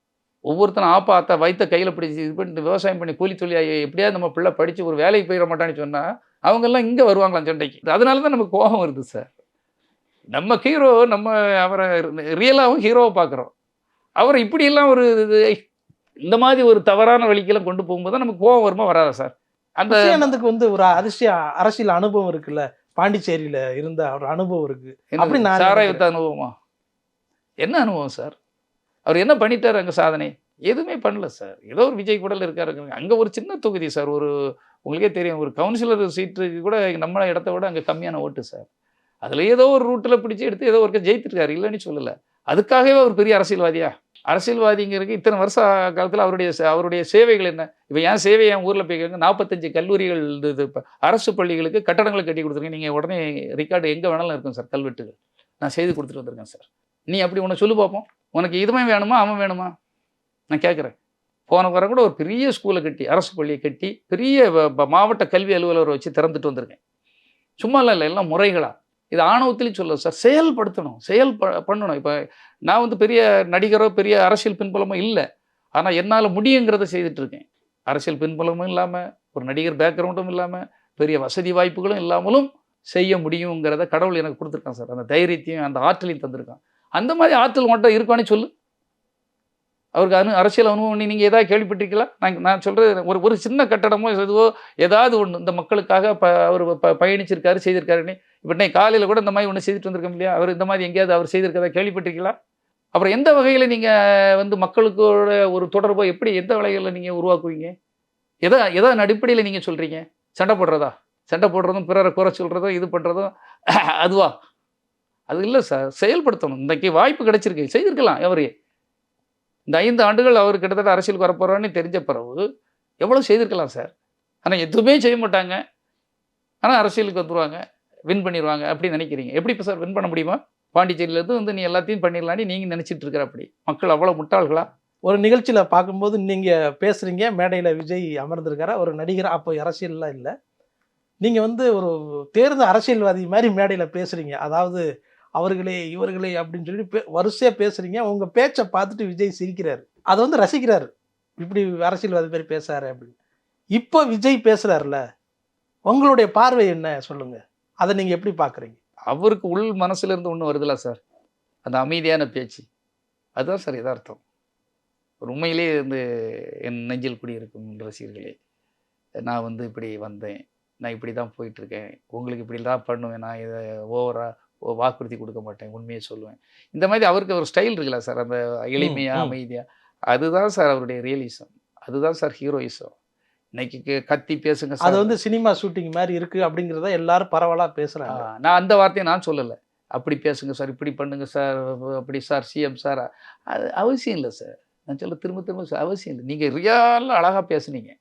Speaker 2: ஒவ்வொருத்தரும் ஆப்பா ஆத்தா வைத்த கையில் பிடிச்சி இது பண்ணிட்டு விவசாயம் பண்ணி கூலி தொழில் எப்படியாவது நம்ம பிள்ளை படித்து ஒரு வேலைக்கு போயிட மாட்டான்னு சொன்னால் அவங்கெல்லாம் இங்கே வருவாங்களாம் சண்டைக்கு. அதனால தான் நமக்கு கோபம் வருது சார். நம்ம ஹீரோ, நம்ம அவரை ரியலாகவும் ஹீரோவை பார்க்குறோம். அவரை இப்படியெல்லாம் ஒரு இந்த மாதிரி ஒரு தவறான வழிக்கெல்லாம் கொண்டு போகும்போது தான் நமக்கு கோபம் வருமா வராதா சார்? அந்த
Speaker 3: ஆனந்துக்கு வந்து ஒரு அரசியல் அனுபவம் இருக்குல்ல, பாண்டிச்சேரியில இருந்த ஒரு அனுபவம் இருக்கு. அப்படி
Speaker 2: சாராயத்த அனுபவமா? என்ன அனுபவம் சார்? அவர் என்ன பண்ணிட்டார் அங்கே சாதனை? எதுவுமே பண்ணல சார். ஏதோ ஒரு விஜய் கூடல இருக்காரு. அங்கே ஒரு சின்ன தொகுதி சார், ஒரு உங்களுக்கே தெரியும், ஒரு கவுன்சிலர் சீட்டுக்கு கூட நம்ம இடத்த விட அங்கே கம்மியான ஓட்டு சார். அதில் ஏதோ ஒரு ரூட்டில் பிடிச்சி எடுத்து ஏதோ ஒரு ஜெயித்திருக்காரு, இல்லைன்னு சொல்லலை. அதுக்காகவே ஒரு பெரிய அரசியல்வாதியா? அரசியல்வாதிங்கிறதுக்கு இத்தனை வருஷ காலத்தில் அவருடைய சேவைகள் என்ன? இப்போ என் சேவை என் ஊரில் போய் 45 கல்லூரிகள் இது அரசு பள்ளிகளுக்கு கட்டடங்களை கட்டி கொடுத்துருக்கேன். நீங்கள் உடனே ரெக்கார்டு எங்கே வேணாலும் இருக்கும் சார், கல்வெட்டுகள் நான் செய்து கொடுத்துட்டு வந்திருக்கேன் சார். நீ அப்படி உன்னை சொல்லு பார்ப்போம். உனக்கு இதுவுமே வேணுமா அவன் வேணுமா? நான் கேட்குறேன். போன வாரம் கூட ஒரு பெரிய ஸ்கூலை கட்டி, அரசு பள்ளியை கட்டி, பெரிய மாவட்ட கல்வி அலுவலரை வச்சு திறந்துட்டு வந்திருக்கேன். சும்மாலாம் இல்லை, எல்லாம் முறைகளா. இது ஆணவத்திலையும் சொல்ல சார், செயல்படுத்தணும், பண்ணணும். இப்போ நான் வந்து பெரிய நடிகரோ பெரிய அரசியல் பின்புலமோ இல்லை. ஆனால் என்னால் முடியுங்கிறத செய்துட்டு இருக்கேன். அரசியல் பின்புலமும் இல்லாமல், ஒரு நடிகர் பேக்ரவுண்டும் இல்லாமல், பெரிய வசதி வாய்ப்புகளும் இல்லாமலும் செய்ய முடியுங்கிறத கடவுள் எனக்கு கொடுத்துருக்கான் சார். அந்த தைரியத்தையும் அந்த ஆற்றலையும் தந்திருக்கான். அந்த மாதிரி ஆற்றல் மட்டும் இருக்கானே சொல்லு. அவருக்கு அரசியல் அனுபவம் நீங்கள் ஏதாவது கேள்விப்பட்டிருக்கீங்களா? நான் சொல்கிறது ஒரு சின்ன கட்டடமோ எதுவோ ஏதாவது ஒன்று இந்த மக்களுக்காக அவர் பயணிச்சிருக்காரு, செய்திருக்காருன்னு. இப்போ இன்னைக்கு காலையில் கூட இந்த மாதிரி ஒன்று செய்துட்டு வந்திருக்கோம் இல்லையா? அவர் இந்த மாதிரி எங்கேயாவது அவர் செய்திருக்கதா கேள்விப்பட்டிருக்கீங்களா? அப்புறம் எந்த வகையில் நீங்கள் வந்து மக்களுக்கோட ஒரு தொடர்பை எப்படி எந்த வகையில் நீங்கள் உருவாக்குவீங்க? எதா அடிப்படையில் நீங்கள் சொல்கிறீங்க? சண்டை போடுறதா? சண்டை போடுறதும் பிறரை குறை சொல்கிறதும் இது பண்ணுறதும் அதுவா? அது இல்லை சார். செயல்படுத்தணும். இன்றைக்கி வாய்ப்பு கிடைச்சிருக்கு, செய்திருக்கலாம். அவரே இந்த 5 ஆண்டுகள் அவர் கிட்டத்தட்ட அரசியலுக்கு வரப்போகிறான்னு தெரிஞ்ச பிறகு எவ்வளோ செய்திருக்கலாம் சார். ஆனால் எதுவுமே செய்ய மாட்டாங்க. ஆனால் அரசியலுக்கு வந்துடுவாங்க, வின் பண்ணிடுவாங்க அப்படின்னு நினைக்கிறீங்க. எப்படி இப்போ சார் வின் பண்ண முடியுமா? பாண்டிச்சேரியிலேருந்து வந்து நீ எல்லாத்தையும் பண்ணிடலான்னு நீங்கள் நினச்சிட்டு இருக்கிற அப்படி மக்கள் அவ்வளோ முட்டாள்களா?
Speaker 3: ஒரு நிகழ்ச்சியில் பார்க்கும்போது நீங்கள் பேசுகிறீங்க, மேடையில் விஜய் அமர்ந்திருக்காரா, ஒரு நடிகர், அப்போ அரசியல்லாம் இல்லை. நீங்கள் வந்து ஒரு தேர்ந்த அரசியல்வாதி மாதிரி மேடையில் பேசுகிறீங்க. அதாவது அவர்களே இவர்களே அப்படின்னு சொல்லி வரிசையாக பேசுகிறீங்க. உங்கள் பேச்சை பார்த்துட்டு விஜய் சிரிக்கிறாரு, அதை வந்து ரசிக்கிறாரு. இப்படி அரசியல்வாதி மாதிரி பேசுகிறாரு அப்படின்னு. இப்போ விஜய் பேசுகிறாருல, உங்களுடைய பார்வை என்ன சொல்லுங்கள், அதை நீங்கள் எப்படி பார்க்குறீங்க?
Speaker 2: அவருக்கு உள் மனசுலேருந்து ஒன்று வருதுல்ல சார், அந்த அமைதியான பேச்சு, அதுதான் சார் எதார்த்தம். ஒரு உண்மையிலே வந்து என் நெஞ்சில் குடியிருக்கும் ரசிகர்களே, நான் வந்து இப்படி வந்தேன், நான் இப்படி தான் போயிட்டுருக்கேன், உங்களுக்கு இப்படி தான் பண்ணுவேன், நான் இதை ஓவராக வாக்குறுதி கொடுக்க மாட்டேன், உண்மையை சொல்லுவேன். இந்த மாதிரி அவருக்கு ஒரு ஸ்டைல் இருக்குல்ல சார், அந்த எளிமையாக அமைதியாக, அதுதான் சார் அவருடைய ரியலிசம், அதுதான் சார் ஹீரோயிசம். இன்னைக்கு கத்தி பேசுங்க சார்,
Speaker 3: அது வந்து சினிமா ஷூட்டிங் மாதிரி இருக்குது அப்படிங்கிறத எல்லாரும் பரவலாக பேசுகிறாங்க.
Speaker 2: நான் அந்த வார்த்தையை நான் சொல்லலை. அப்படி பேசுங்க சார், இப்படி பண்ணுங்க சார், அப்படி சார், சிஎம் சார், அது அவசியம் இல்லை சார். நான் சொல்ல திரும்ப திரும்ப அவசியம் இல்லை. நீங்கள் ரியலாக அழகாக பேசுனீங்க,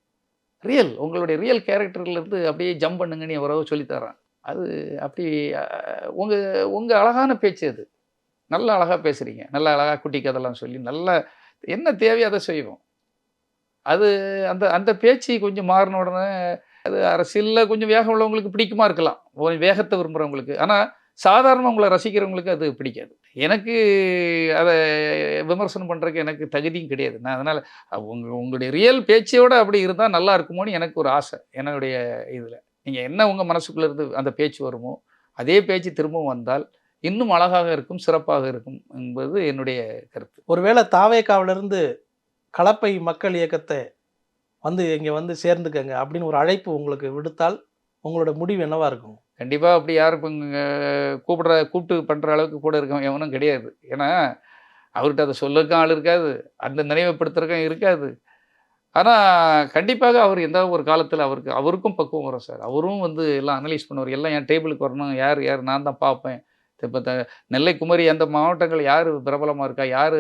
Speaker 2: ரியல் உங்களுடைய ரியல் கேரக்டர்லேருந்து அப்படியே ஜம்ப் பண்ணுங்கன்னு எவரோ சொல்லித்தரான். அது அப்படி உங்கள் அழகான பேச்சு, அது நல்ல அழகாக பேசுகிறீங்க, நல்ல அழகாக குட்டி கதெல்லாம் சொல்லி நல்ல என்ன தேவையோ அதை செய்வோம். அது அந்த அந்த பேச்சு கொஞ்சம் மாறின உடனே அது அரசியலில் கொஞ்சம் வேகம் உள்ளவங்களுக்கு பிடிக்குமா இருக்கலாம், வேகத்தை விரும்புகிறவங்களுக்கு. ஆனால் சாதாரணமாக உங்களை ரசிக்கிறவங்களுக்கு அது பிடிக்காது. எனக்கு அதை விமர்சனம் பண்ணுறதுக்கு எனக்கு தகுதியும் கிடையாது. நான் அதனால் உங்களுடைய ரியல் பேச்சோடு அப்படி இருந்தால் நல்லா இருக்குமோன்னு எனக்கு ஒரு ஆசை. என்னுடைய இதில் நீங்கள் என்ன உங்கள் மனசுக்குள்ளே இருந்து அந்த பேச்சு வருமோ அதே பேச்சு திரும்பவும் வந்தால் இன்னும் அழகாக இருக்கும், சிறப்பாக இருக்கும் என்பது என்னுடைய கருத்து.
Speaker 3: ஒருவேளை தாவேகாவிலிருந்து கலப்பை மக்கள் இயக்கத்தை வந்து இங்கே வந்து சேர்ந்துக்கங்க அப்படின்னு ஒரு அழைப்பு உங்களுக்கு விடுத்தால் உங்களோட முடிவு என்னவா இருக்கும்?
Speaker 2: கண்டிப்பாக அப்படி யாரும் கூப்பிட்டு பண்ணுற அளவுக்கு கூட இருக்க எவனும் கிடையாது. ஏன்னா அவர்கிட்ட அதை சொல்லக்கும் ஆள் இருக்காது, அந்த நினைவுப்படுத்துறதுக்கும் இருக்காது. ஆனால் கண்டிப்பாக அவர் எந்த ஒரு காலத்தில் அவருக்கும் பக்குவம் வரும் சார். அவரும் வந்து எல்லாம் அனலைஸ் பண்ணுவார். எல்லாம் என் டேபிளுக்கு வரணும், யார் நான் தான் பார்ப்பேன். இப்போ நெல்லை, குமரி அந்த மாவட்டங்கள் யார் பிரபலமாக இருக்கா, யார்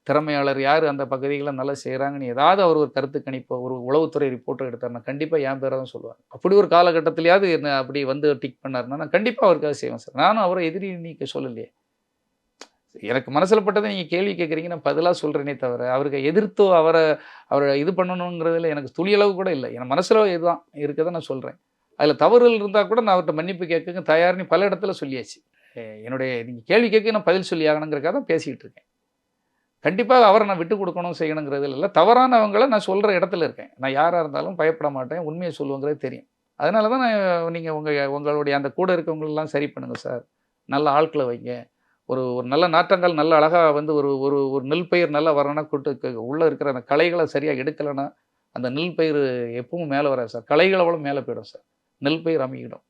Speaker 2: திறமையாளர், யார் அந்த பகுதிகளை நல்லா செய்கிறாங்கன்னு ஏதாவது அவர் ஒரு கருத்து கணிப்போ ஒரு உளவுத்துறை ரிப்போர்ட்டை எடுத்தார்னா கண்டிப்பாக என் பேரை தான் சொல்லுவார். அப்படி ஒரு காலகட்டத்திலேயாவது என்ன அப்படி வந்து டிக் பண்ணார்னா நான் கண்டிப்பாக அவருக்காக செய்வேன் சார். நானும் அவரை எதிரி நீக்க சொல்லலையே. எனக்கு மனசில் பட்டதை நீங்கள் கேள்வி கேட்குறீங்க, நான் பதிலாக சொல்கிறேனே தவிர அவருக்கு எதிர்த்தோ அவரை இது பண்ணணுங்கிறதுல எனக்கு துளியளவு கூட இல்லை. என் மனசில் இதுதான் இருக்கதை நான் சொல்கிறேன். அதில் தவறுகள் இருந்தால் கூட நான் அவர்கிட்ட மன்னிப்பு கேட்குங்க தயார்னு பல இடத்துல சொல்லியாச்சு. என்னுடைய நீங்கள் கேள்வி கேட்க நான் பதில் சொல்லி ஆகணுங்கிறக்காக தான் பேசிக்கிட்டு இருக்கேன். கண்டிப்பாக அவரை நான் விட்டு கொடுக்கணும் செய்யணுங்கிறதுல இல்லை, தவறானவங்களை நான் சொல்கிற இடத்துல இருக்கேன். நான் யாராக இருந்தாலும் பயப்பட மாட்டேன், உண்மையை சொல்லுங்கிறது தெரியும். அதனால தான் நான் நீங்கள் உங்களுடைய அந்த கூட இருக்கவங்களெல்லாம் சரி பண்ணுங்கள் சார், நல்ல ஆட்களை வைங்க, ஒரு நல்ல நாற்றங்கள் நல்ல அழகாக வந்து ஒரு ஒரு ஒரு நெல் பயிர் நல்லா வரணும்னா உள்ளே இருக்கிற அந்த களைகளை சரியாக எடுக்கலைன்னா அந்த நெல் பயிர் எப்பவும் மேலே வராது சார், களைகள் அவ்வளோ மேலே போயிடும் சார், நெல் பயிர் அமையிடும்.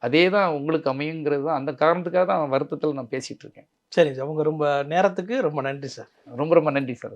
Speaker 2: அதே தான் உங்களுக்கு அமையுங்கிறது தான், அந்த காரணத்துக்காக தான் வருத்தத்தில் நான் பேசிகிட்டு இருக்கேன்.
Speaker 3: சரி சார், உங்கள் ரொம்ப நேரத்துக்கு ரொம்ப நன்றி சார்.
Speaker 2: ரொம்ப நன்றி சார்.